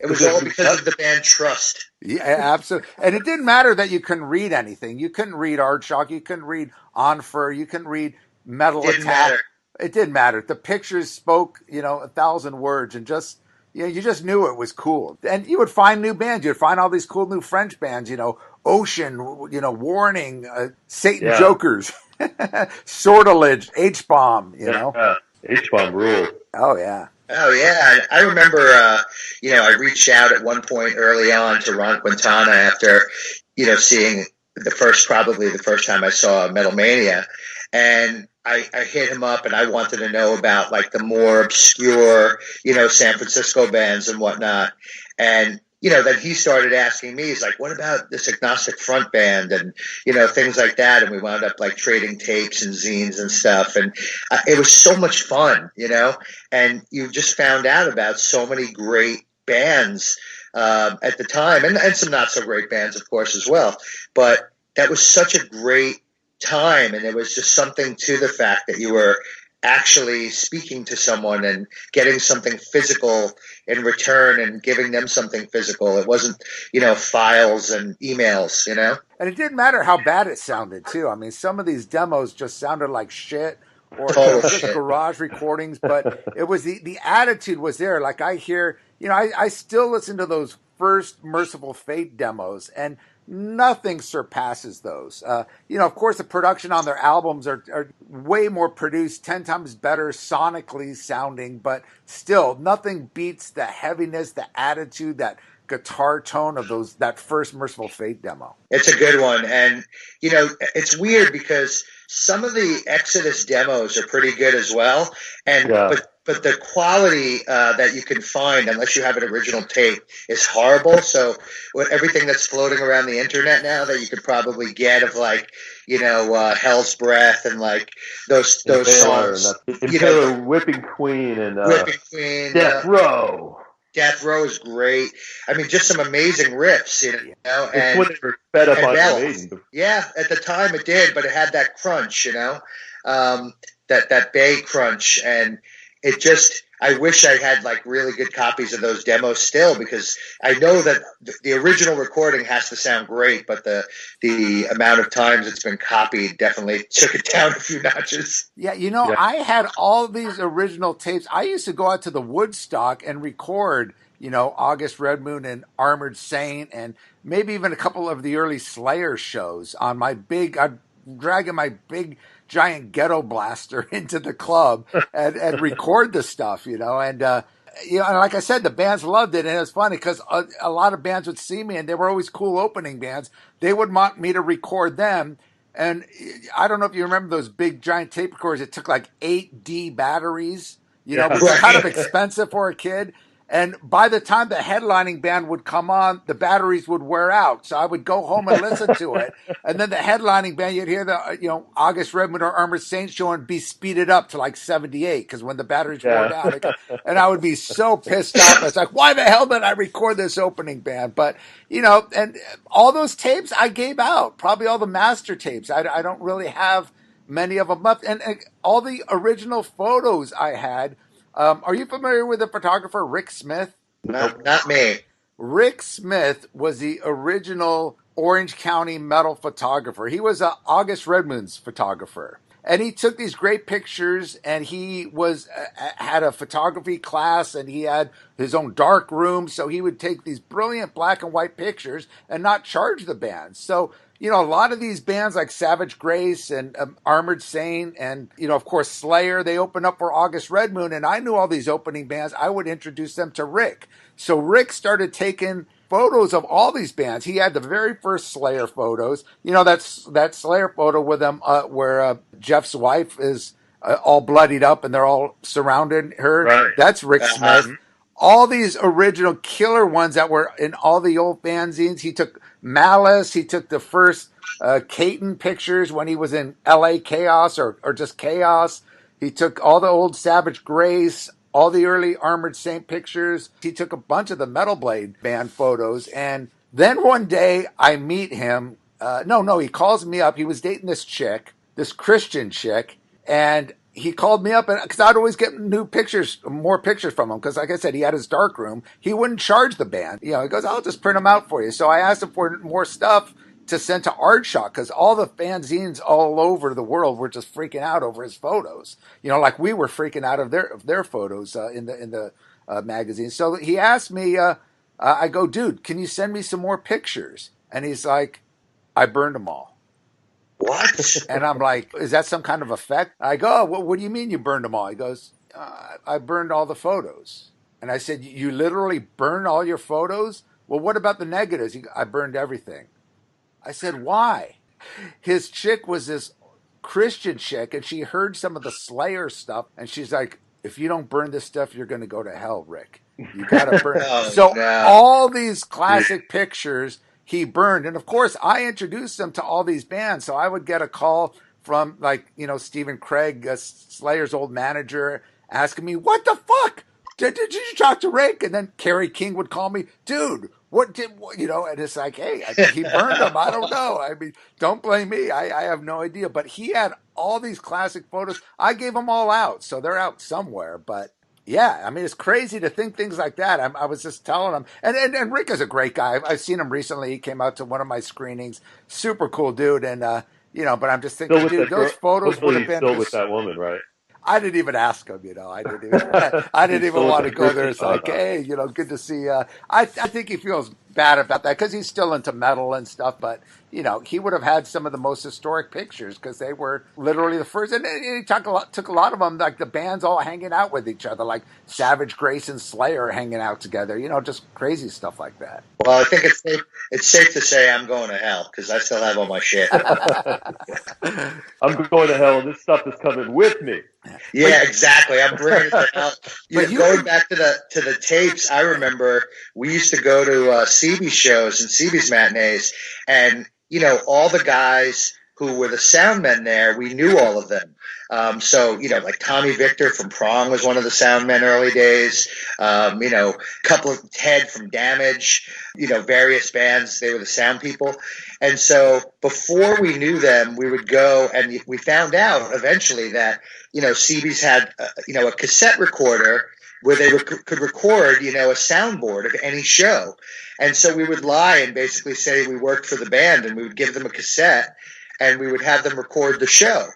it was all because of the band Trust. Yeah, absolutely. And it didn't matter that you couldn't read anything. You couldn't read Aardschok. You couldn't read Enfer. You couldn't read Metal Didn't Attack. Matter. it didn't matter. The pictures spoke, 1,000 words, and just, you just knew it was cool. And you would find new bands. You'd find all these cool new French bands, Ocean, Warning, Satan Jokers, Sortilege, H-Bomb, H-Bomb rule. Oh, yeah. Oh, yeah. I remember, I reached out at one point early on to Ron Quintana after, seeing probably the first time I saw Metal Mania. And I hit him up and I wanted to know about like the more obscure, San Francisco bands and whatnot. And, then he started asking me, he's like, what about this Agnostic Front band and, things like that. And we wound up like trading tapes and zines and stuff. And it was so much fun, and you just found out about so many great bands at the time and some not so great bands, of course, as well. But that was such a great time. And there was just something to the fact that you were actually speaking to someone and getting something physical in return and giving them something physical. It wasn't, files and emails, And it didn't matter how bad it sounded, too. I mean, some of these demos just sounded like shit or just garage recordings, but it was the attitude was there. Like I hear, I still listen to those first Merciful Fate demos, and nothing surpasses those. Of course, the production on their albums are way more produced, 10 times better sonically sounding, but still, nothing beats the heaviness, the attitude, that guitar tone of that first Merciful Fate demo. It's a good one. And, it's weird because some of the Exodus demos are pretty good as well. And but the quality that you can find, unless you have an original tape, is horrible. So with everything that's floating around the internet now that you could probably get of like, Hell's Breath and like those songs. Whipping Queen and Whipping Queen, Death Row. Death Row is great. I mean, just some amazing riffs, It's when they were fed up on Maiden. Yeah, at the time it did, but it had that crunch, that Bay crunch, and it just, I wish I had like really good copies of those demos still, because I know that the original recording has to sound great, but the amount of times it's been copied definitely took it down a few notches. Yeah, I had all these original tapes. I used to go out to the Woodstock and record, August Red Moon and Armored Saint, and maybe even a couple of the early Slayer shows on my I'd dragging my big giant ghetto blaster into the club and record the stuff, and like I said, the bands loved it, and it was funny because a lot of bands would see me, and they were always cool opening bands. They would want me to record them, and I don't know if you remember those big giant tape recorders. It took like 8D batteries, which was kind of expensive for a kid. And by the time the headlining band would come on, the batteries would wear out. So I would go home and listen to it. And then the headlining band, you'd hear the, August Red Moon or Armored Saint show and be speeded up to like 78 because when the batteries wore out. And I would be so pissed off. It's like, why the hell did I record this opening band? But, and all those tapes I gave out, probably all the master tapes. I don't really have many of them left. And all the original photos I had. Are you familiar with the photographer Rick Smith? No, not me. Rick Smith was the original Orange County metal photographer. He was August Red Moon's photographer. And he took these great pictures, and he had a photography class, and he had his own dark room. So he would take these brilliant black and white pictures and not charge the bands. So, a lot of these bands like Savage Grace and Armored Saint and, of course, Slayer, they opened up for August Red Moon. And I knew all these opening bands. I would introduce them to Rick. So Rick started taking photos of all these bands. He had the very first Slayer photos. That Slayer photo with them where Jeff's wife is all bloodied up and they're all surrounding her. Right. That's Rick Smith. All these original killer ones that were in all the old fanzines. He took Malice. He took the first Caton pictures when he was in L.A. Chaos or just Chaos. He took all the old Savage Grace, all the early Armored Saint pictures. He took a bunch of the Metal Blade band photos. And then one day I meet him. He calls me up. He was dating this chick, this Christian chick. And he called me up because I'd always get more pictures from him. Because like I said, he had his dark room. He wouldn't charge the band. He goes, I'll just print them out for you. So I asked him for more stuff. to send to Aardshot because all the fanzines all over the world were just freaking out over his photos. Like we were freaking out of their photos in the magazine. So he asked me, I go, dude, can you send me some more pictures? And he's like, I burned them all. What? And I'm like, is that some kind of effect? I go, oh, what do you mean you burned them all? He goes, I burned all the photos. And I said, you literally burned all your photos? Well, what about the negatives? I burned everything. I said, why? His chick was this Christian chick, and she heard some of the Slayer stuff, and she's like, if you don't burn this stuff, you're going to go to hell, Rick. You got to burn. All these classic pictures he burned. And, of course, I introduced him to all these bands, so I would get a call from, Stephen Craig, Slayer's old manager, asking me, what the fuck? Did you talk to Rick? And then Kerry King would call me, dude, and it's like, hey, I think he burned them. I don't know. I mean, don't blame me. I have no idea. But he had all these classic photos. I gave them all out, so they're out somewhere. But yeah, I mean, it's crazy to think things like that. I was just telling him, and Rick is a great guy. I've seen him recently. He came out to one of my screenings. Super cool dude. And, but I'm just thinking, dude, those photos would have been still with that woman, right? I didn't even ask him, I didn't even want to go there. It's like, hey, good to see you. I think he feels bad about that because he's still into metal and stuff, but he would have had some of the most historic pictures because they were literally the first. And he took a lot of them, like the bands all hanging out with each other, like Savage Grace and Slayer hanging out together, just crazy stuff like that. Well, I think it's safe to say I'm going to hell because I still have all my shit. I'm going to hell, and this stuff is coming with me. Yeah, exactly. I'm bringing it to hell. Going back to the tapes, I remember we used to go to CB shows and CB's matinees, and all the guys who were the sound men there, we knew all of them. So like Tommy Victor from Prong was one of the sound men early days. Couple of Ted from Damage. Various bands, they were the sound people. And so before we knew them, we would go, and we found out eventually that CB's had a cassette recorder where they could record, a soundboard of any show. And so we would lie and basically say we worked for the band, and we would give them a cassette, and we would have them record the show.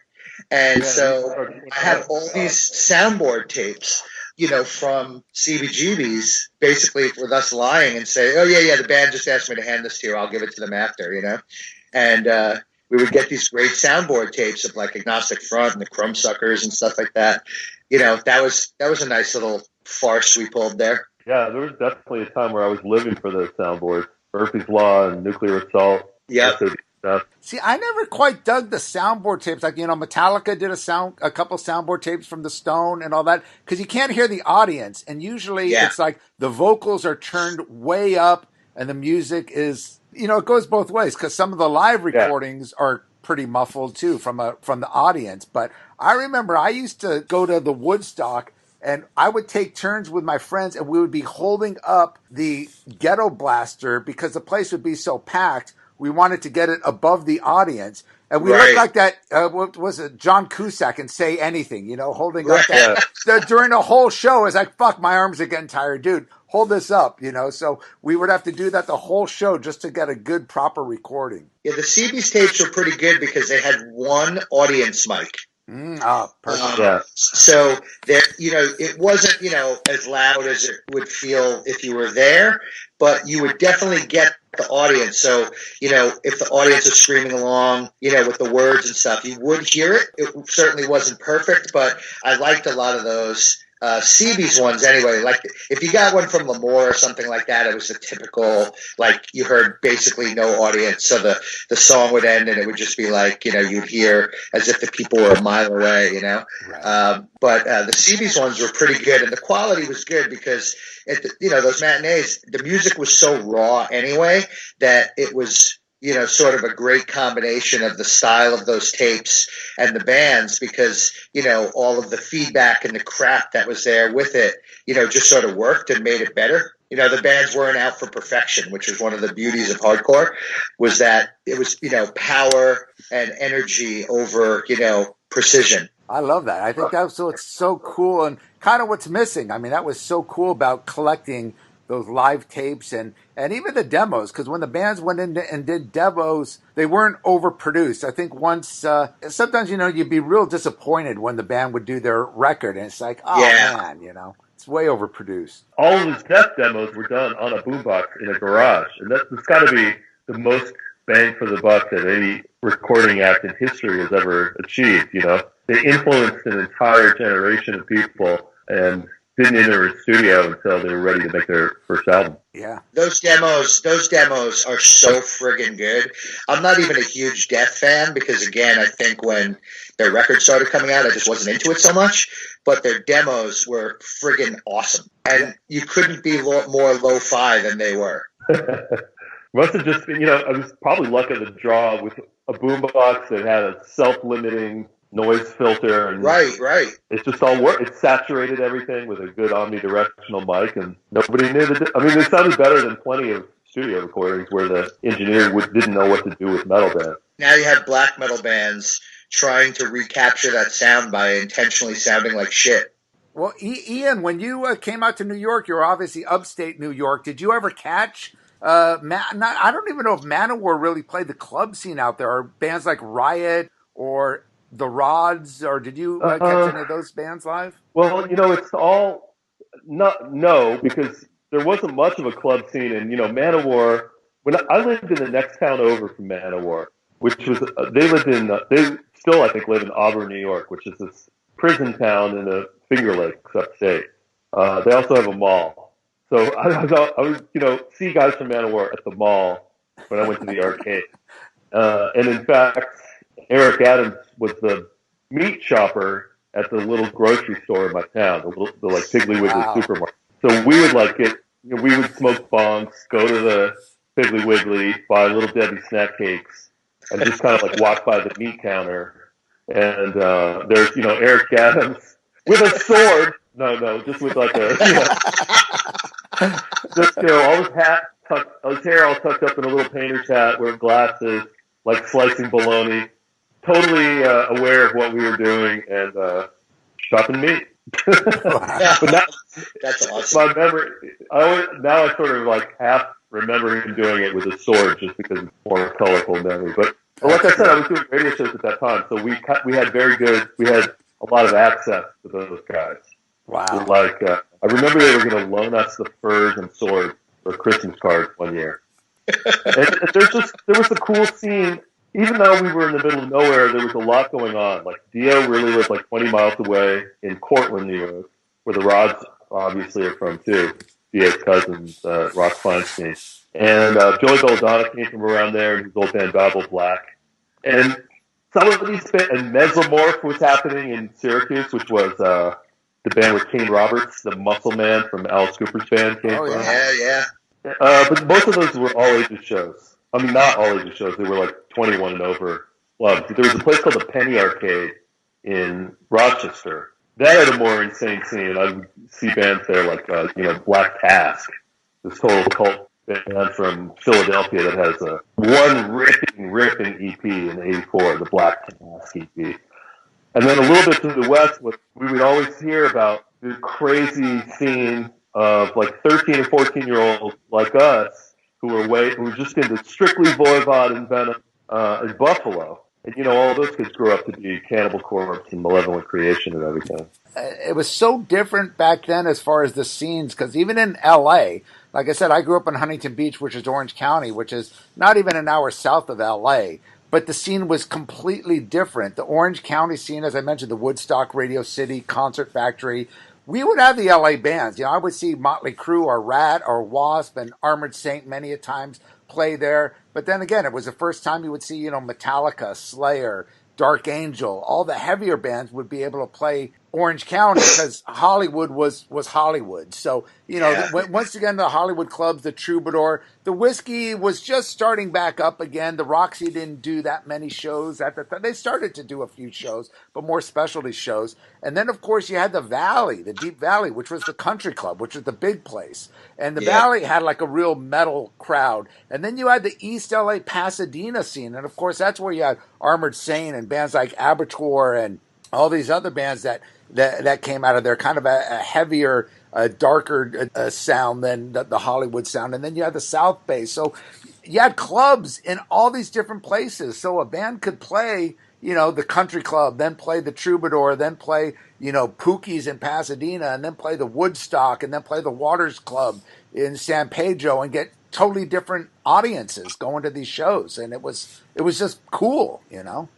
And so I have all these soundboard tapes, from CBGBs, basically with us lying and say, oh, yeah, the band just asked me to hand this to you. I'll give it to them after, And we would get these great soundboard tapes of like Agnostic Front and the Crumbsuckers and stuff like that. That was a nice little farce we pulled there. Yeah, there was definitely a time where I was living for those soundboards. Murphy's Law and Nuclear Assault. Yeah. See, I never quite dug the soundboard tapes. Like, Metallica did a couple soundboard tapes from the Stone and all that, because you can't hear the audience. And usually it's like the vocals are turned way up and the music is, it goes both ways, because some of the live recordings are pretty muffled too from the audience. But I remember I used to go to the Woodstock, and I would take turns with my friends, and we would be holding up the Ghetto Blaster because the place would be so packed. We wanted to get it above the audience. And we looked like that, what was it, John Cusack and Say Anything, holding up that. During the whole show, it's like, fuck, my arms are getting tired. Dude, hold this up, So we would have to do that the whole show just to get a good, proper recording. Yeah, the CB's tapes were pretty good because they had one audience mic. Perfect. So there, it wasn't, as loud as it would feel if you were there, but you would definitely get the audience. So, if the audience is screaming along, with the words and stuff, you would hear it. It certainly wasn't perfect, but I liked a lot of those CB's ones anyway. Like if you got one from L'Amour or something like that, it was a typical, like you heard basically no audience. So the song would end and it would just be like, you'd hear as if the people were a mile away, Right. But the CB's ones were pretty good, and the quality was good because those matinees, the music was so raw anyway that it was, sort of a great combination of the style of those tapes and the bands, because, all of the feedback and the crap that was there with it, just sort of worked and made it better. The bands weren't out for perfection, which was one of the beauties of hardcore, was that it was, power and energy over, precision. I love that. I think that's what's so cool and kind of what's missing. I mean, that was so cool about collecting those live tapes and even the demos, because when the bands went in and did demos, they weren't overproduced. I think once, sometimes, you'd be real disappointed when the band would do their record, and it's like, oh man, it's way overproduced. All of his Death demos were done on a boombox in a garage, and that's got to be the most bang for the buck that any recording act in history has ever achieved. They influenced an entire generation of people and didn't enter a studio until they were ready to make their first album. Yeah. Those demos are so friggin' good. I'm not even a huge Death fan because, again, I think when their record started coming out, I just wasn't into it so much. But their demos were friggin' awesome. And you couldn't be more lo-fi than they were. Must have just been, I was probably lucky to draw with a boombox that had a self-limiting noise filter, and right. It just all worked. It saturated everything with a good omnidirectional mic, and nobody knew they sounded better than plenty of studio recordings where the engineer didn't know what to do with metal bands. Now you have black metal bands trying to recapture that sound by intentionally sounding like shit. Well, Ian, when you came out to New York, you were obviously upstate New York. Did you ever catch? I don't even know if Manowar really played the club scene out there, or bands like Riot or the Rods, or did you catch any of those bands live? Well, it's all no, because there wasn't much of a club scene, and Manowar. When I lived in the next town over from Manowar, which was they still I think live in Auburn, New York, which is this prison town in the Finger Lakes upstate. They also have a mall. So I would see guys from Manowar at the mall when I went to the arcade. And in fact, Eric Adams was the meat shopper at the little grocery store in my town, the like Piggly Wiggly supermarket. So we would we would smoke bongs, go to the Piggly Wiggly, buy Little Debbie snack cakes, and just kind of like walk by the meat counter. And there's Eric Adams with a sword. No, just with like a just all his hair all tucked up in a little painter's hat, wearing glasses, like slicing bologna. Totally aware of what we were doing and shopping meat. But that's awesome. My memory, I sort of like half remember him doing it with a sword just because it's more colorful memory. But like I said, I was doing radio shows at that time, so we had a lot of access to those guys. Wow. Like I remember they were going to loan us the furs and swords for Christmas cards one year. And there was a cool scene. Even though we were in the middle of nowhere, there was a lot going on. Like, Dio really lived like 20 miles away in Cortland, New York, where the Rods obviously are from too. Dio's cousins, Ross Feinstein. And Joey Belladonna came from around there, and his old band Babel Black. And some of these and Mesomorph was happening in Syracuse, which was the band with Kane Roberts, the muscle man from Alice Cooper's band came from. Yeah. But most of those were all ages shows. I mean, not all ages shows. They were like 21 and over clubs. There was a place called the Penny Arcade in Rochester. That had a more insane scene. I would see bands there like, Black Task, this total cult band from Philadelphia that has one ripping EP in '84, the Black Task EP. And then a little bit to the west, we would always hear about the crazy scene of like 13 and 14-year-olds like us who were just into strictly Voivod and Venom in Buffalo. And, all those kids grew up to be Cannibal Corpse and Malevolent Creation and everything. It was so different back then as far as the scenes, because even in L.A., like I said, I grew up in Huntington Beach, which is Orange County, which is not even an hour south of L.A., but the scene was completely different. The Orange County scene, as I mentioned, the Woodstock, Radio City, Concert Factory, we would have the LA bands. I would see Motley Crue or Rat or Wasp and Armored Saint many a times play there. But then again, it was the first time you would see, Metallica, Slayer, Dark Angel, all the heavier bands would be able to play Orange County because Hollywood was Hollywood. So, once again, the Hollywood clubs, the Troubadour, the Whiskey was just starting back up again. The Roxy didn't do that many shows at the time. They started to do a few shows, but more specialty shows. And then, of course, you had the Valley, the Deep Valley, which was the country club, which was the big place. And the Valley had like a real metal crowd. And then you had the East LA Pasadena scene. And, of course, that's where you had Armored Saint and bands like Abattoir and all these other bands that came out of there, kind of a heavier a darker sound than the Hollywood sound. And then you had the South Bay. So you had clubs in all these different places. So a band could play, the country club, then play the Troubadour, then play, Pookie's in Pasadena, and then play the Woodstock, and then play the Waters Club in San Pedro, and get totally different audiences going to these shows. And it was just cool, Well,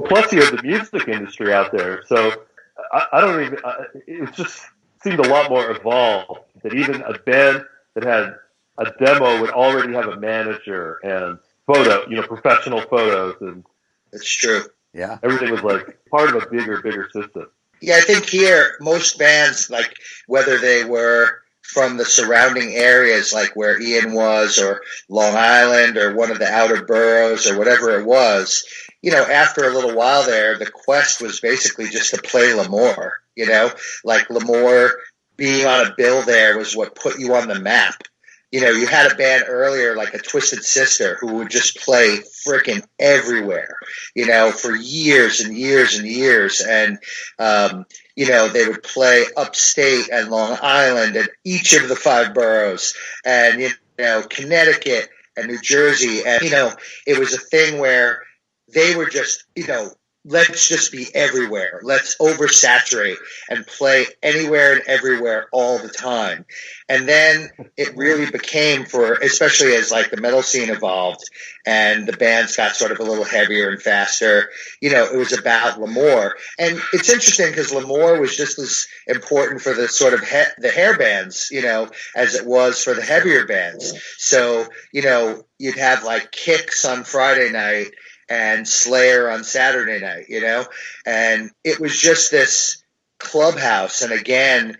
plus you have the music industry out there. So I don't even, it just seemed a lot more evolved that even a band that had a demo would already have a manager and professional photos. And it's true. Yeah. Everything was like part of a bigger system. Yeah, I think here, most bands, like whether they were from the surrounding areas, like where Ian was, or Long Island, or one of the outer boroughs, or whatever it was, after a little while there, the quest was basically just to play Lemoore, like Lemoore being on a bill there was what put you on the map. You had a band earlier like a Twisted Sister who would just play freaking everywhere, for years and years and years. And, they would play upstate and Long Island and each of the 5 boroughs and, Connecticut and New Jersey. And, it was a thing where they were just, let's just be everywhere. Let's oversaturate and play anywhere and everywhere all the time. And then it really became especially as like the metal scene evolved and the bands got sort of a little heavier and faster, it was about Lemoore. And it's interesting because Lemoore was just as important for the sort of the hair bands, as it was for the heavier bands. So, you'd have like Kicks on Friday night and Slayer on Saturday night, and it was just this clubhouse. And again,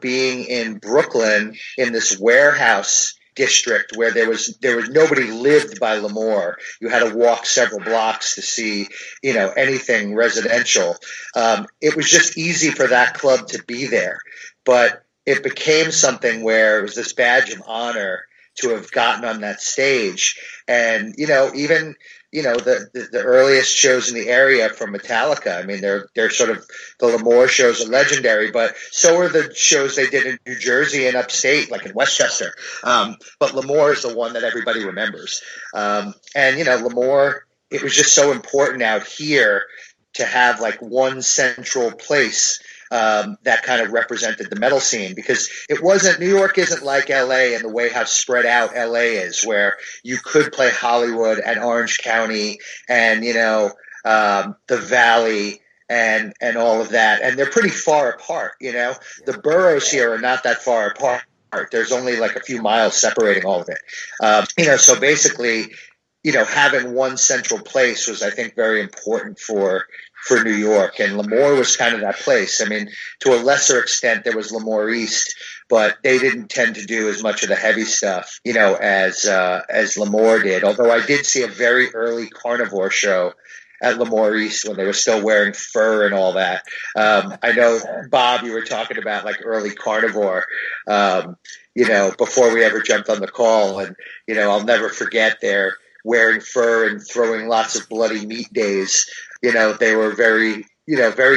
being in Brooklyn in this warehouse district where there was nobody lived by Lemoore. You had to walk several blocks to see, anything residential. It was just easy for that club to be there, but it became something where it was this badge of honor to have gotten on that stage. And, even the earliest shows in the area from Metallica. I mean, they're sort of the Lemoore shows are legendary, but so are the shows they did in New Jersey and upstate, like in Westchester. But Lemoore is the one that everybody remembers. And Lemoore, it was just so important out here to have like one central place that kind of represented the metal scene, because New York isn't like LA and the way how spread out LA is, where you could play Hollywood and Orange County and, the Valley and all of that. And they're pretty far apart, the boroughs here are not that far apart. There's only like a few miles separating all of it. So basically, having one central place was, I think, very important for New York, and Lemoore was kind of that place. I mean, to a lesser extent, there was Lemoore East, but they didn't tend to do as much of the heavy stuff, as Lemoore did. Although I did see a very early Carnivore show at Lemoore East when they were still wearing fur and all that. I know, Bob, you were talking about like early Carnivore, before we ever jumped on the call, and I'll never forget their wearing fur and throwing lots of bloody meat days. They were very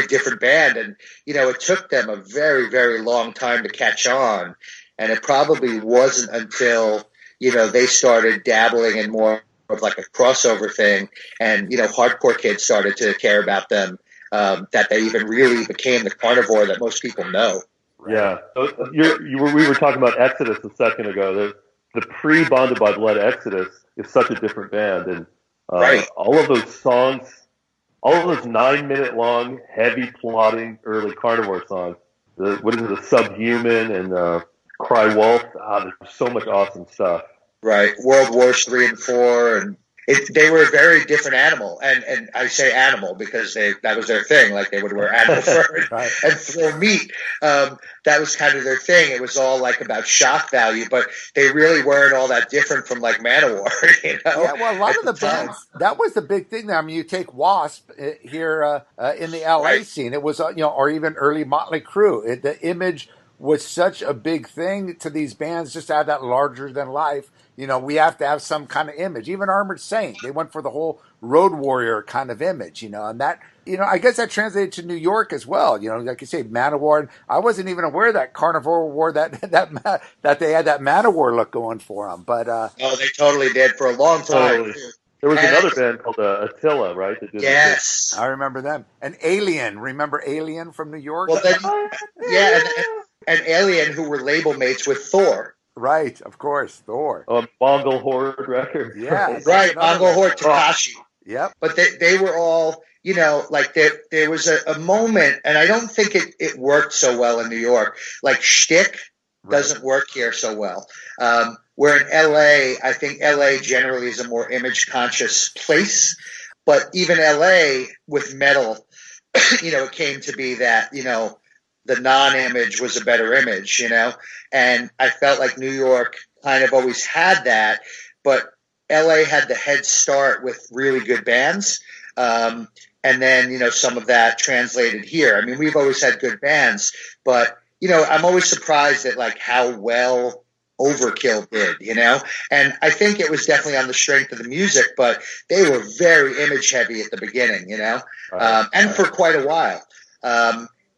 different band. And, it took them a very, very long time to catch on. And it probably wasn't until, they started dabbling in more of like a crossover thing. And, hardcore kids started to care about them, that they even really became the Carnivore that most people know. Yeah. So we were talking about Exodus a second ago. The pre-Bonded by Blood Exodus is such a different band. And right. All of those songs, all of those 9-minute long, heavy plotting early Carnivore songs, the Subhuman and Cry Wolf, there's so much awesome stuff. Right. World Wars 3 and 4, and they were a very different animal. And I say animal because that was their thing. Like they would wear animal fur right. and throw meat. That was kind of their thing. It was all like about shock value, but they really weren't all that different from like Manowar, Yeah, well, a lot of the bands, that was the big thing there. I mean, you take Wasp here in the LA right. scene. It was, or even early Motley Crue. The image was such a big thing to these bands just to have that larger than life. You know, we have to have some kind of image. Even Armored Saint, they went for the whole road warrior kind of image, you know, and that, you know, I guess that translated to New York as well. You know, like you say, Manowar. I wasn't even aware that Carnivore wore that they had that Manowar look going for them. But oh, they totally did for a long time. Totally. There was another band called Attila, right? Yes, I remember them. And Alien. Remember Alien from New York? Well, then, yeah, and Alien, who were label mates with Thor. Right, of course, Thor. Mongol Horde Records. Yeah, right, Mongol Horde, Takashi. Yep. But they were all, you know, like there was a moment, and I don't think it worked so well in New York. Like shtick doesn't work here so well. Where in LA, I think LA generally is a more image conscious place. But even LA with metal, you know, it came to be that, you know, the non-image was a better image, you know, and I felt like New York kind of always had that, but LA had the head start with really good bands. And then, you know, some of that translated here. I mean, we've always had good bands, but, you know, I'm always surprised at like how well Overkill did, you know, and I think it was definitely on the strength of the music, but they were very image heavy at the beginning, you know, and for quite a while.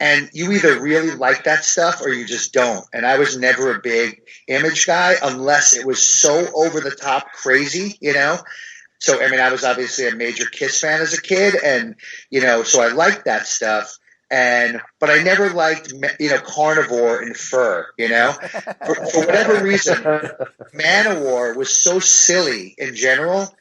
And you either really like that stuff or you just don't. And I was never a big image guy unless it was so over the top crazy, you know. So, I mean, I was obviously a major Kiss fan as a kid, and, you know, so I liked that stuff. But I never liked, you know, Carnivore and Fur, you know. For whatever reason, Manowar was so silly in general,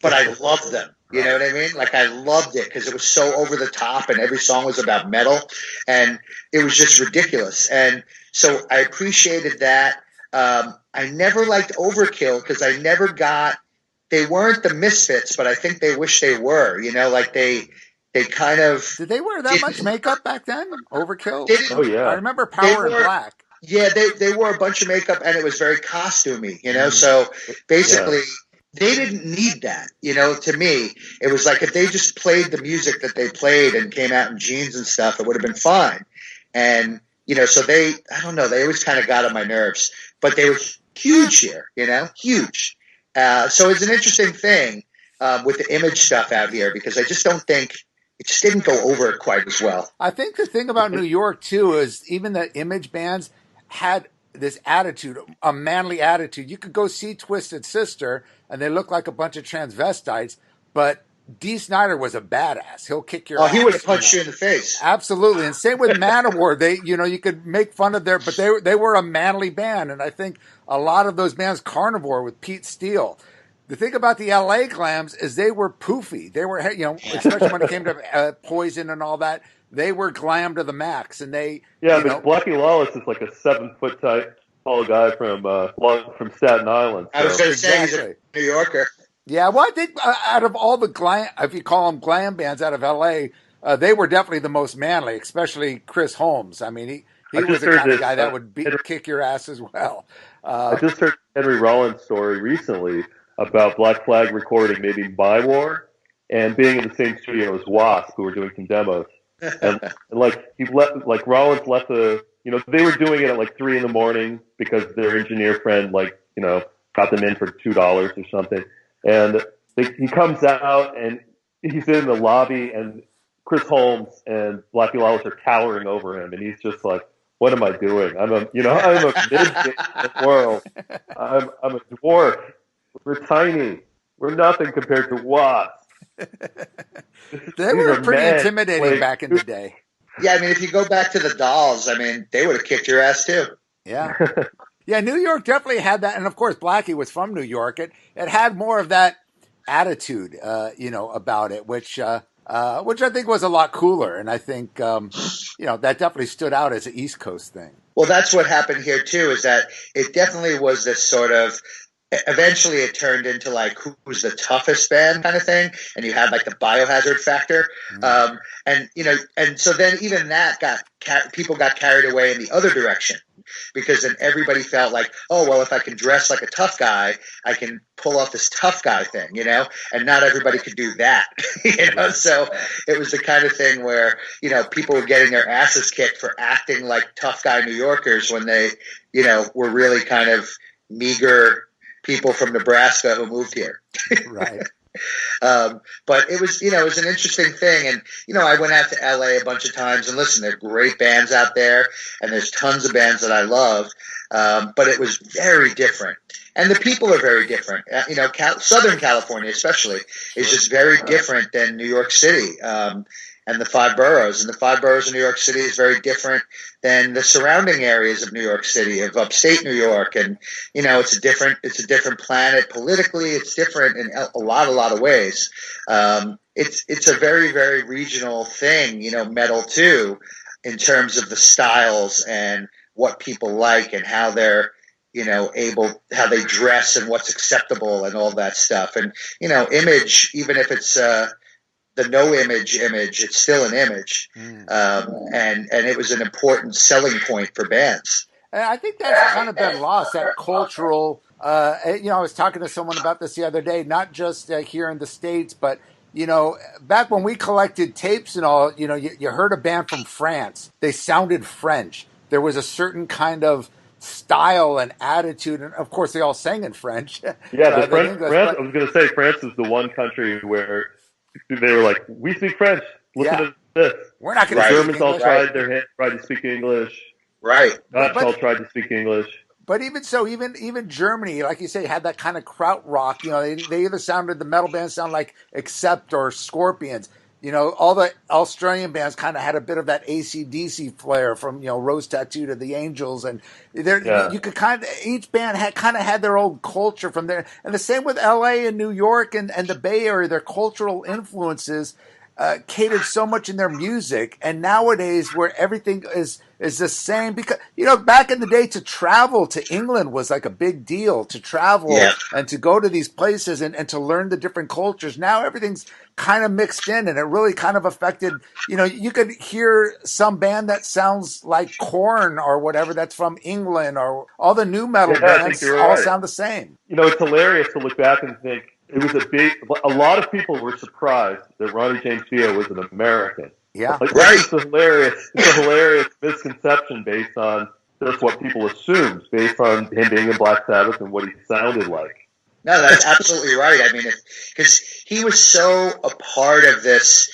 but I loved them. You know what I mean? Like, I loved it because it was so over the top and every song was about metal and it was just ridiculous. And so I appreciated that. I never liked Overkill because I never got – they weren't the Misfits, but I think they wish they were. You know, like they kind of – Did they wear that much makeup back then? Overkill? Oh, yeah. I remember Power in Black. Yeah, they wore a bunch of makeup and it was very costumey, you know. So basically they didn't need that, you know. To me, it was like if they just played the music that they played and came out in jeans and stuff, it would have been fine. And, you know, so I don't know, they always kind of got on my nerves. But they were huge here, you know, huge. So it's an interesting thing with the image stuff out here because I just don't think it just didn't go over quite as well. I think the thing about New York, too, is even the image bands had this attitude, a manly attitude. You could go see Twisted Sister, and they look like a bunch of transvestites, but Dee Snider was a badass. He'll kick your ass. He would have punched you in the face. Absolutely. And same with Manowar. They, you know, you could make fun of but they were a manly band. And I think a lot of those bands, Carnivore with Pete Steele, the thing about the LA glams is they were poofy. They were, you know, especially when it came to Poison and all that, they were glam to the max. And they, but Blackie Lawless is like a 7-foot tall guy from Staten Island. So. I was going to say, he's a New Yorker. Yeah, well, I think out of all the glam, if you call them glam bands out of L.A., they were definitely the most manly, especially Chris Holmes. I mean, he was the kind of guy that would kick your ass as well. I just heard Henry Rollins' story recently about Black Flag recording maybe My War and being in the same studio as Wasp, who were doing some demos. And like Rollins left they were doing it at like 3 a.m. because their engineer friend, got them in for $2 or something. And he comes out and he's in the lobby and Chris Holmes and Blackie Lawless are towering over him. And he's just like, what am I doing? I'm a mid in the world. I'm a dwarf. We're tiny. We're nothing compared to Wasp. They were pretty intimidating back in the day. Yeah, I mean, if you go back to the Dolls, I mean, they would have kicked your ass too. Yeah. Yeah, New York definitely had that. And, of course, Blackie was from New York. It had more of that attitude, about it, which I think was a lot cooler. And I think, that definitely stood out as an East Coast thing. Well, that's what happened here, too, is that it definitely was this sort of eventually it turned into like who's the toughest band kind of thing, and you had like the Biohazard factor, and and so then even that people got carried away in the other direction, because then everybody felt like, oh well, if I can dress like a tough guy, I can pull off this tough guy thing, and not everybody could do that. So it was the kind of thing where people were getting their asses kicked for acting like tough guy New Yorkers when they were really kind of meager people from Nebraska who moved here. Right. But it was an interesting thing. And, I went out to LA a bunch of times, and listen, there are great bands out there, and there's tons of bands that I love. But it was very different. And the people are very different. Southern California especially is just very different than New York City. And the five boroughs. And the five boroughs of New York City is very different than the surrounding areas of New York City, of upstate New York. And, it's a different planet politically. It's different in a lot of ways. It's a very, very regional thing, metal too, in terms of the styles and what people like and how they're, how they dress and what's acceptable and all that stuff. And, image, even if it's, the no image, it's still an image. And it was an important selling point for bands. And I think that's kind of been lost, that cultural, I was talking to someone about this the other day, not just here in the States, but, back when we collected tapes and all, you heard a band from France. They sounded French. There was a certain kind of style and attitude. And of course, they all sang in French. Yeah, France, I was going to say France is the one country where they were like, we speak French. Listen to this. We're not going to Germans all tried to speak English. Right. Dutch all tried to speak English. But even so, even Germany, like you say, had that kind of krautrock. They either sounded, the metal bands sound like Accept or Scorpions. All the Australian bands kind of had a bit of that AC/DC flair from, Rose Tattoo to the Angels. And you could each band had their own culture from there. And the same with LA and New York and the Bay Area, their cultural influences catered so much in their music. And nowadays where everything is the same, because, back in the day to travel to England was like a big deal, to travel and to go to these places and to learn the different cultures. Now everything's kind of mixed in, and it really kind of affected, you could hear some band that sounds like Korn or whatever that's from England, or all the new metal bands all sound the same. It's hilarious to look back and think it was a lot of people were surprised that Ronnie James Dio was an American. Yeah. It's a hilarious misconception based on just what people assumed, based on him being in Black Sabbath and what he sounded like. No, that's absolutely right. I mean, because he was so a part of this,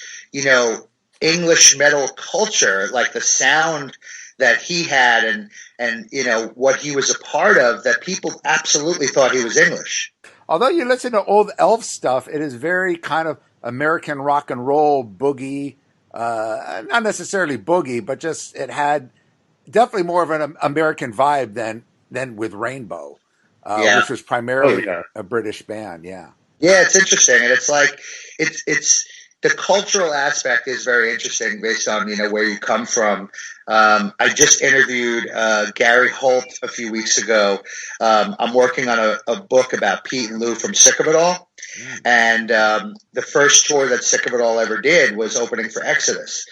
English metal culture, like the sound that he had and what he was a part of, that people absolutely thought he was English. Although you listen to old Elf stuff, it is very kind of American rock and roll, boogie, not necessarily boogie, but just it had definitely more of an American vibe than with Rainbow. Which was primarily a British band, Yeah, it's interesting, and it's like it's the cultural aspect is very interesting based on where you come from. I just interviewed Gary Holt a few weeks ago. I'm working on a book about Pete and Lou from Sick of It All, and the first tour that Sick of It All ever did was opening for Exodus.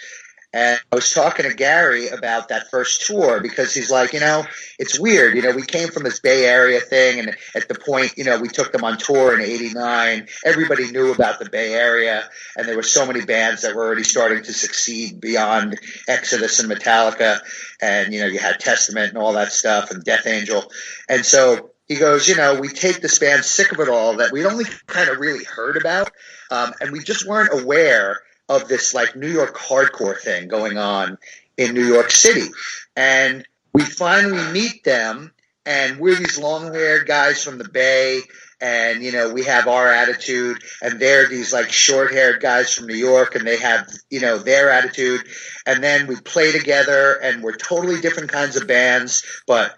And I was talking to Gary about that first tour, because he's like, it's weird. We came from this Bay Area thing, and at the point, we took them on tour in '89. Everybody knew about the Bay Area, and there were so many bands that were already starting to succeed beyond Exodus and Metallica. And, you had Testament and all that stuff, and Death Angel. And so he goes, we take this band Sick of It All that we'd only kind of really heard about, and we just weren't aware of this like New York hardcore thing going on in New York City. And we finally meet them, and we're these long-haired guys from the Bay, and, we have our attitude, and they're these like short-haired guys from New York, and they have, their attitude. And then we play together, and we're totally different kinds of bands, but,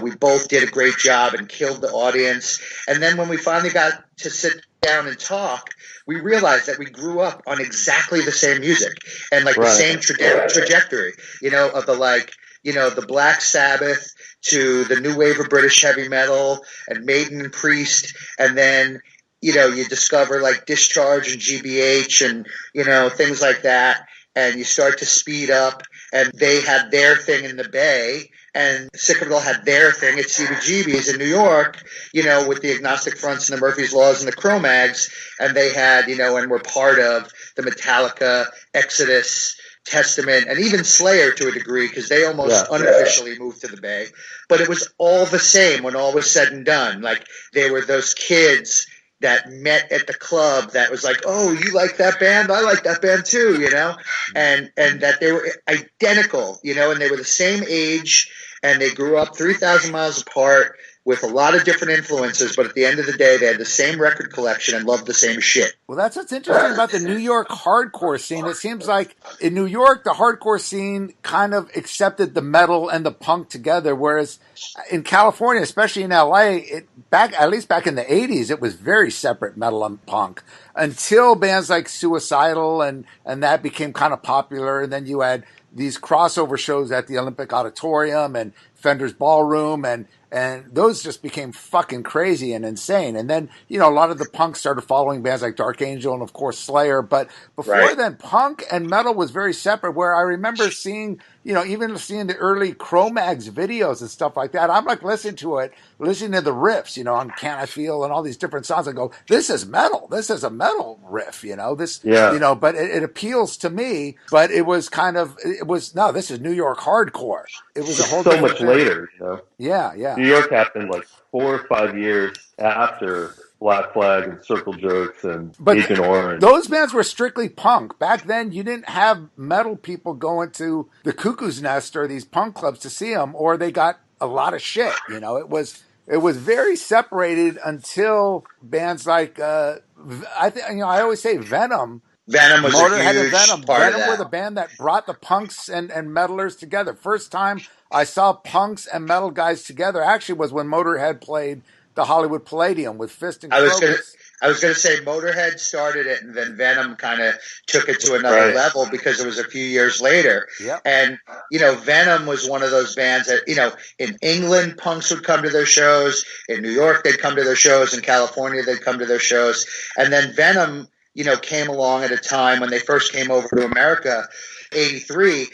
we both did a great job and killed the audience. And then when we finally got to sit down and talk, we realized that we grew up on exactly the same music and like the same trajectory, of the like the Black Sabbath to the new wave of British heavy metal and Maiden and Priest, and then you discover like Discharge and GBH and things like that, and you start to speed up. And they had their thing in the Bay, and Sick of It All had their thing at CBGB's in New York, with the Agnostic Fronts and the Murphy's Laws and the Cro-Mags, and they had, and were part of the Metallica, Exodus, Testament, and even Slayer to a degree, because they almost unofficially moved to the Bay. But it was all the same when all was said and done. Like, they were those kids that met at the club that was like, oh, you like that band? I like that band too, and that they were identical, and they were the same age, and they grew up 3,000 miles apart with a lot of different influences, but at the end of the day, they had the same record collection and loved the same shit. Well, that's what's interesting about the New York hardcore scene. It seems like in New York, the hardcore scene kind of accepted the metal and the punk together, whereas in California, especially in LA, at least back in the 80s, it was very separate, metal and punk, until bands like Suicidal and that became kind of popular. And then you had these crossover shows at the Olympic Auditorium and Fender's Ballroom, and those just became fucking crazy and insane. And then, a lot of the punk started following bands like Dark Angel and, of course, Slayer. But before then, punk and metal was very separate, where I remember seeing, even seeing the early Cro-Mags videos and stuff like that. I'm like listening to the riffs, on Can I Feel and all these different songs. I go, this is metal. This is a metal riff, but it appeals to me. But it was this is New York hardcore. It was a whole so much thing. Later, Yeah. New York happened like 4 or 5 years after Black Flag and Circle Jerks and Agent Orange. Those bands were strictly punk. Back then, you didn't have metal people going to the Cuckoo's Nest or these punk clubs to see them, or they got a lot of shit. It was very separated until bands like I always say Venom. Venom was a huge part of that. Venom were the band that brought the punks and metalers together. First time I saw punks and metal guys together actually was when Motorhead played the Hollywood Palladium with Fist and Crocus. I was going to say Motorhead started it, and then Venom kind of took it to another level because it was a few years later. Yep. And, Venom was one of those bands that, in England, punks would come to their shows. In New York, they'd come to their shows. In California, they'd come to their shows. And then Venom, came along at a time when they first came over to America, 83.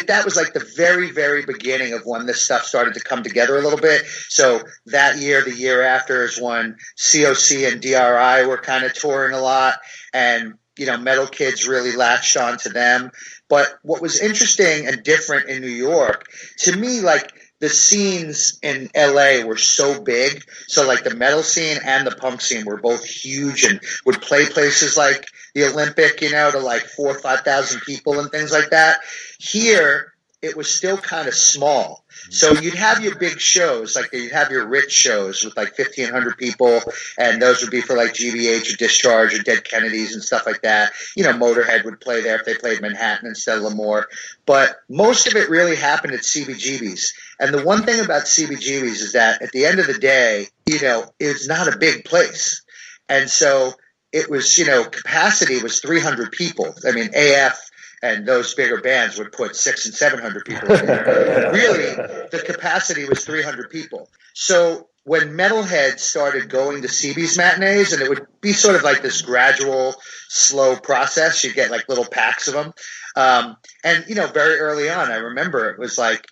That was like the very, very beginning of when this stuff started to come together a little bit. So that year, the year after, is when COC and DRI were kind of touring a lot, and metal kids really latched onto them. But what was interesting and different in New York, to me, like, the scenes in LA were so big. So like the metal scene and the punk scene were both huge and would play places like the Olympic, to like 4,000 or 5,000 people and things like that. Here, it was still kind of small. So you'd have your big shows, like you'd have your rich shows with like 1,500 people, and those would be for like GBH or Discharge or Dead Kennedys and stuff like that. Motorhead would play there if they played Manhattan instead of Lemoore. But most of it really happened at CBGB's. And the one thing about CBGB's is that at the end of the day, it's not a big place. And so it was, capacity was 300 people. I mean, AF and those bigger bands would put 600 and 700 people in there. Really, the capacity was 300 people. So when metalheads started going to CB's matinees, and it would be sort of like this gradual, slow process, you'd get like little packs of them. And, very early on, I remember it was like,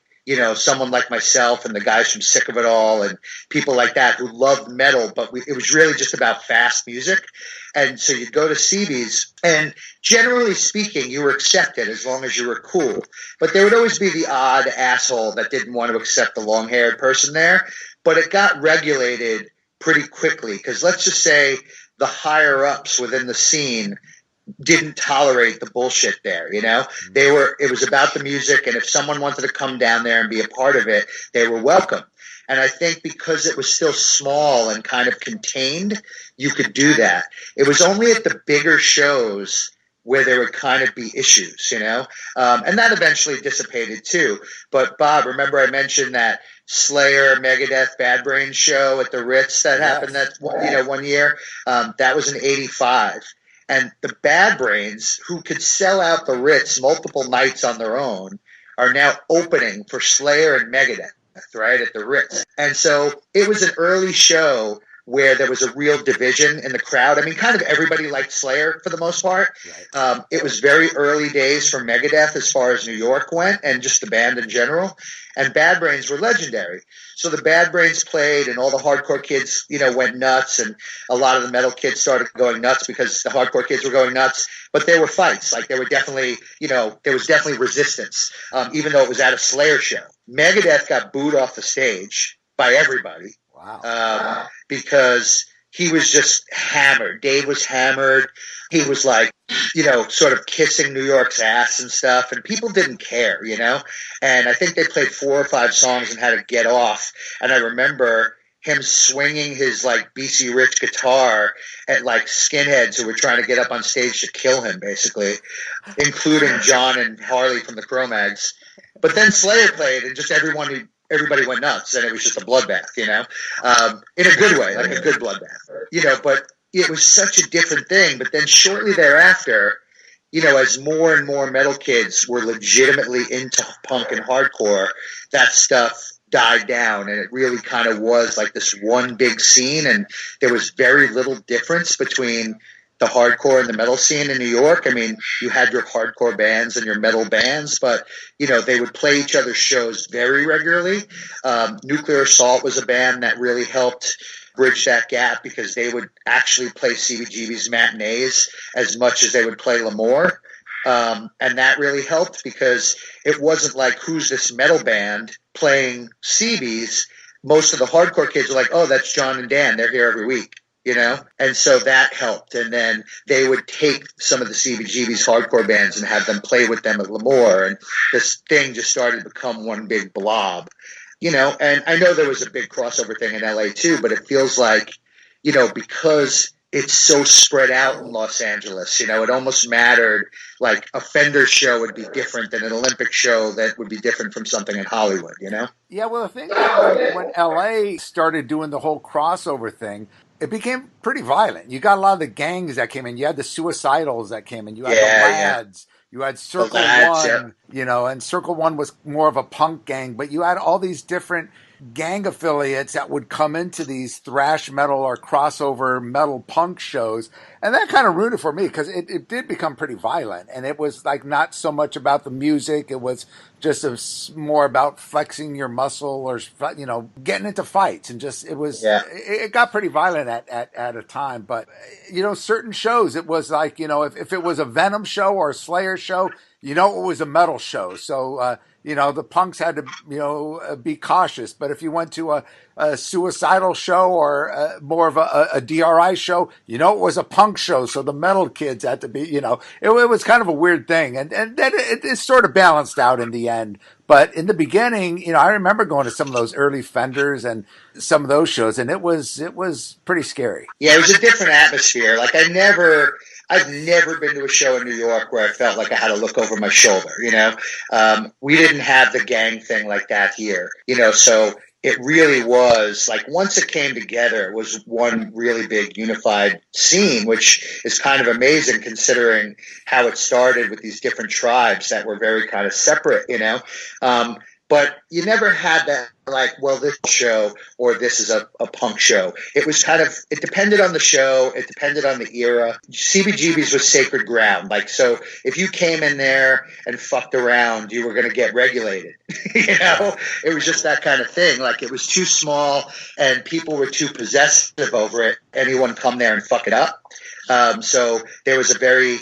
someone like myself and the guys from Sick of It All and people like that who loved metal, but it was really just about fast music. And so you'd go to CB's, and generally speaking, you were accepted as long as you were cool. But there would always be the odd asshole that didn't want to accept the long-haired person there. But it got regulated pretty quickly, because let's just say the higher-ups within the scene didn't tolerate the bullshit there, it was about the music, and if someone wanted to come down there and be a part of it, they were welcome. And I think because it was still small and kind of contained, you could do that. It was only at the bigger shows where there would kind of be issues, and that eventually dissipated too. But Bob, remember I mentioned that Slayer, Megadeth, Bad Brains show at the Ritz that happened that 1 year? That was in 85. And the Bad Brains, who could sell out the Ritz multiple nights on their own, are now opening for Slayer and Megadeth, right, at the Ritz. And so it was an early show where there was a real division in the crowd. I mean, kind of everybody liked Slayer for the most part. Right. It was very early days for Megadeth as far as New York went and just the band in general. And Bad Brains were legendary. So the Bad Brains played and all the hardcore kids, went nuts. And a lot of the metal kids started going nuts because the hardcore kids were going nuts. But there were fights. Like there were definitely, there was definitely resistance, even though it was at a Slayer show. Megadeth got booed off the stage by everybody. Wow. Because he was just hammered. Dave was hammered. He was like, sort of kissing New York's ass and stuff. And people didn't care, And I think they played 4 or 5 songs and had to get off. And I remember him swinging his like BC Rich guitar at like skinheads who were trying to get up on stage to kill him, basically, including John and Harley from the Cro-Mags. But then Slayer played and just everybody went nuts, and it was just a bloodbath, in a good way, like a good bloodbath, but it was such a different thing. But then shortly thereafter, as more and more metal kids were legitimately into punk and hardcore, that stuff died down, and it really kind of was like this one big scene, and there was very little difference between the hardcore and the metal scene in New York. I mean, you had your hardcore bands and your metal bands, but, they would play each other's shows very regularly. Nuclear Assault was a band that really helped bridge that gap because they would actually play CBGB's matinees as much as they would play L'Amour. And that really helped because it wasn't like, who's this metal band playing CBs? Most of the hardcore kids were like, oh, that's John and Dan. They're here every week. And so that helped. And then they would take some of the CBGB's hardcore bands and have them play with them at L'Amour. And this thing just started to become one big blob, and I know there was a big crossover thing in LA too, but it feels like, because it's so spread out in Los Angeles, it almost mattered. Like a Fender show would be different than an Olympic show that would be different from something in Hollywood, Yeah, well, the thing is, when LA started doing the whole crossover thing, it became pretty violent. You got a lot of the gangs that came in. You had the Suicidals that came in. You had the Lads. Yeah. You had Circle One, and Circle One was more of a punk gang, but you had all these different gang affiliates that would come into these thrash metal or crossover metal punk shows. And that kind of ruined it for me because it did become pretty violent. And it was like not so much about the music. It was just more about flexing your muscle or, getting into fights. And just, it got pretty violent at a time. But, certain shows, it was like, if it was a Venom show or a Slayer show, it was a metal show. So, the punks had to, be cautious. But if you went to a Suicidal show or more of a DRI show, it was a punk show. So the metal kids had to be, it was kind of a weird thing. And then it sort of balanced out in the end. But in the beginning, I remember going to some of those early Fenders and some of those shows, and it was pretty scary. Yeah, it was a different atmosphere. Like I've never been to a show in New York where I felt like I had to look over my shoulder, We didn't have the gang thing like that here, so it really was like once it came together, it was one really big unified scene, which is kind of amazing considering how it started with these different tribes that were very kind of separate, But you never had that like, well, this show or this is a punk show. It was kind of, it depended on the show. It depended on the era. CBGB's was sacred ground. Like, so if you came in there and fucked around, you were going to get regulated. It was just that kind of thing. Like it was too small and people were too possessive over it. Anyone come there and fuck it up. So there was a very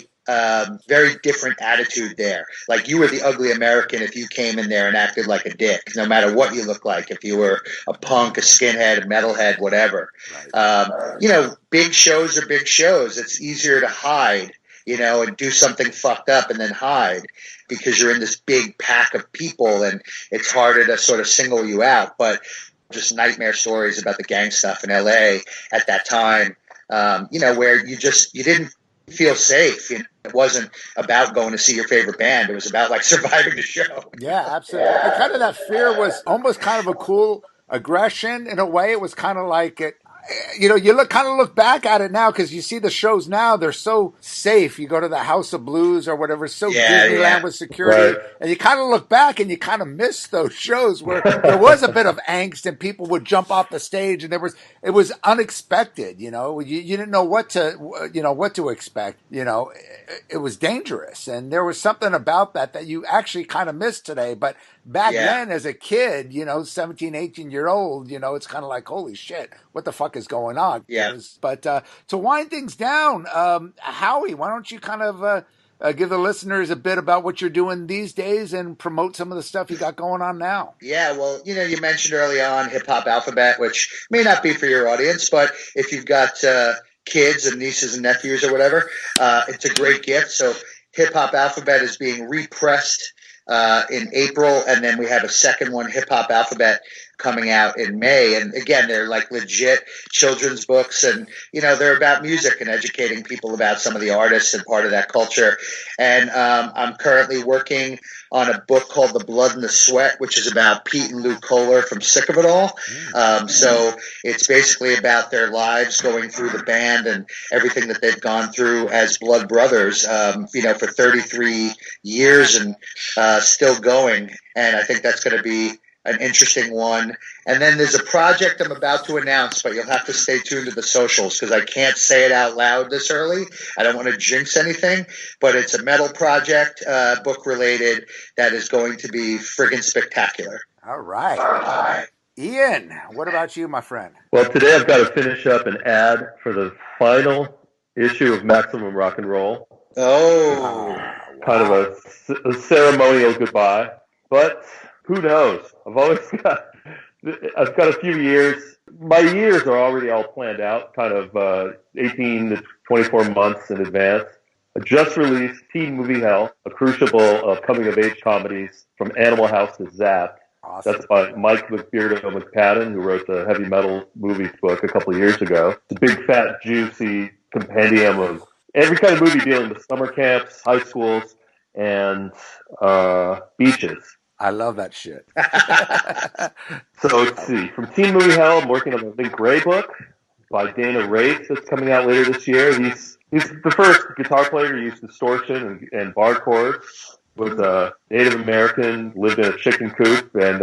different attitude there. Like you were the ugly American if you came in there and acted like a dick, no matter what you look like. If you were a punk, a skinhead, a metalhead, whatever. Right. Big shows are big shows. It's easier to hide, and do something fucked up and then hide because you're in this big pack of people and it's harder to sort of single you out. But just nightmare stories about the gang stuff in LA at that time, where you didn't feel safe. It wasn't about going to see your favorite band. It was about like surviving the show. Yeah, absolutely. And kind of that fear was almost kind of a cool aggression in a way. It was kind of like you kind of look back at it now because you see the shows now, they're so safe. You go to the House of Blues or whatever, so Disneyland with security, right. and you kind of look back and you kind of miss those shows where there was a bit of angst and people would jump off the stage and it was unexpected. You didn't know what to expect. It was dangerous, and there was something about that you actually kind of missed today. But back then, as a kid, 17, 18-year-old, it's kind of like, holy shit, what the fuck is going on? Yeah. But to wind things down, Howie, why don't you kind of give the listeners a bit about what you're doing these days and promote some of the stuff you got going on now? Yeah, well, you mentioned early on Hip Hop Alphabet, which may not be for your audience, but if you've got kids and nieces and nephews or whatever, it's a great gift. So Hip Hop Alphabet is being repressed in April, and then we have a second one, Hip Hop Alphabet, coming out in May. And again, they're like legit children's books, and they're about music and educating people about some of the artists and part of that culture. And I'm currently working on a book called The Blood and the Sweat, which is about Pete and Lou Kohler from Sick of It All. So it's basically about their lives going through the band and everything that they've gone through as blood brothers, for 33 years and still going. And I think that's going to be an interesting one. And then there's a project I'm about to announce, but you'll have to stay tuned to the socials because I can't say it out loud this early. I don't want to jinx anything, but it's a metal project, book related, that is going to be friggin' spectacular. All right. Ian, what about you, my friend? Well, today I've got to finish up an ad for the final issue of Maximum Rock and Roll. Oh. Kind of a ceremonial goodbye. But who knows? I've got a few years. My years are already all planned out, kind of 18 to 24 months in advance. I just released Teen Movie Hell, a crucible of coming-of-age comedies from Animal House to Zapped. Awesome. That's by Mike McBeardo McPadden, who wrote the Heavy Metal Movies book a couple of years ago. It's a big, fat, juicy compendium of every kind of movie dealing with summer camps, high schools, and beaches. I love that shit. So let's see. From Teen Movie Hell, I'm working on the Link Gray book by Dana Race that's coming out later this year. He's the first guitar player to use distortion and bar chords. Was a Native American, lived in a chicken coop, and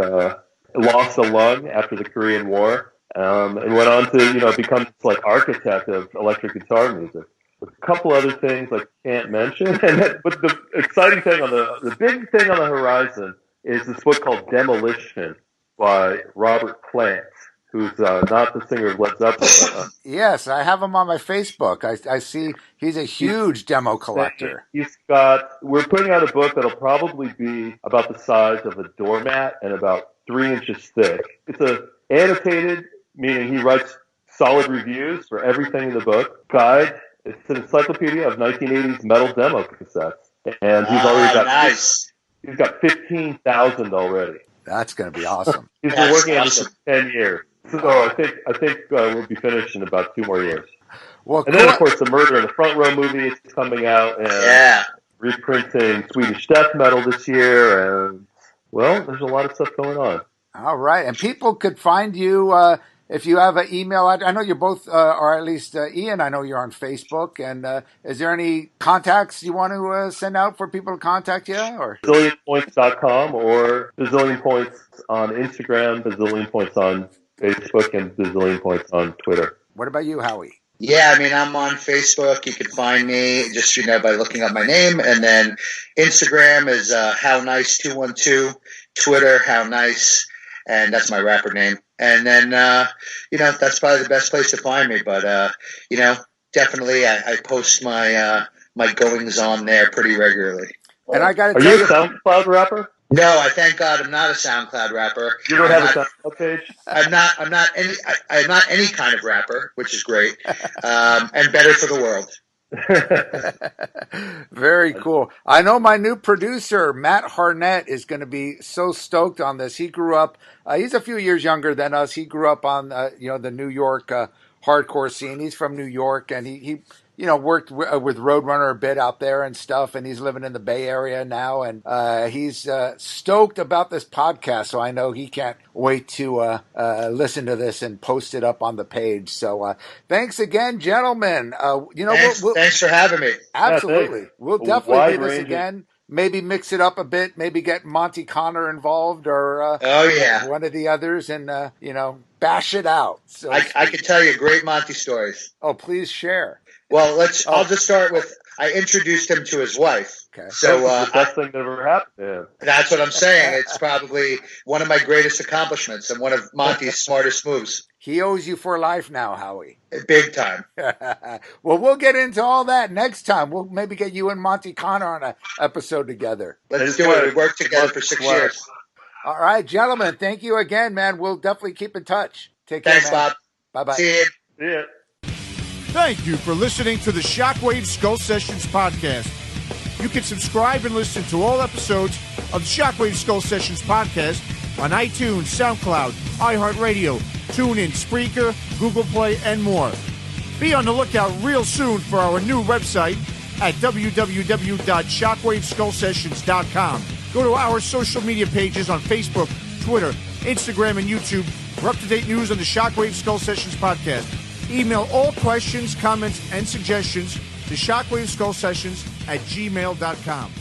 lost a lung after the Korean War, and went on to become like architect of electric guitar music. A couple other things I can't mention, but the exciting thing the big thing on the horizon is this book called Demolition by Robert Plant, who's not the singer of Led Zeppelin. Yes, I have him on my Facebook. I see he's a huge demo collector. We're putting out a book that'll probably be about the size of a doormat and about 3 inches thick. It's annotated, meaning he writes solid reviews for everything in the book. Guide. It's an encyclopedia of 1980s metal demo cassettes. And he's already got nice. He's got 15,000 already. That's going to be awesome. He's been working on this for 10 years. So I think we'll be finished in about 2 more years. Well, and then, of course, the Murder in the Front Row movie is coming out. And reprinting Swedish death metal this year. And, well, there's a lot of stuff going on. All right. And people could find you if you have an email. I know you're both, or at least Ian, I know you're on Facebook. And is there any contacts you want to send out for people to contact you? Or BazillionPoints.com or Bazillion Points on Instagram, Bazillion Points on Facebook, and Bazillion Points on Twitter. What about you, Howie? Yeah, I mean, I'm on Facebook. You can find me just, by looking up my name. And then Instagram is HowNice212, Twitter, HowNice, and that's my rapper name. And then, that's probably the best place to find me. But, definitely I post my my goings on there pretty regularly. And I got to tell you. Are you a SoundCloud rapper? No, I thank God I'm not a SoundCloud rapper. You don't have a SoundCloud page? I'm not any kind of rapper, which is great, and better for the world. Very cool. I know my new producer, Matt Harnett, is going to be so stoked on this. He grew up He's a few years younger than us. He grew up on, the New York hardcore scene. He's from New York, and he worked with Roadrunner a bit out there and stuff, and he's living in the Bay Area now, and he's stoked about this podcast, so I know he can't wait to listen to this and post it up on the page. So thanks again, gentlemen. Thanks for having me. Absolutely. Yeah, we'll definitely do this again. Maybe mix it up a bit, maybe get Monty Connor involved or one of the others and, bash it out. So I could tell you great Monty stories. Oh, please share. Well, I'll just start with, I introduced him to his wife. Okay. So the best thing that ever happened to him. That's what I'm saying. It's probably one of my greatest accomplishments and one of Monty's smartest moves. He owes you for life now, Howie. Big time. Well, we'll get into all that next time. We'll maybe get you and Monty Connor on an episode together. Let's do it. We worked together for 6 years. All right, gentlemen. Thank you again, man. We'll definitely keep in touch. Take care, Thanks, man. Bob. Bye-bye. See you. See ya. Thank you for listening to the Shockwaves Skull Sessions podcast. You can subscribe and listen to all episodes of the Shockwaves Skull Sessions podcast on iTunes, SoundCloud, iHeartRadio, TuneIn, Spreaker, Google Play, and more. Be on the lookout real soon for our new website at www.shockwaveskullsessions.com. Go to our social media pages on Facebook, Twitter, Instagram, and YouTube for up-to-date news on the Shockwaves Skull Sessions podcast. Email all questions, comments, and suggestions to shockwaveskullsessions@gmail.com.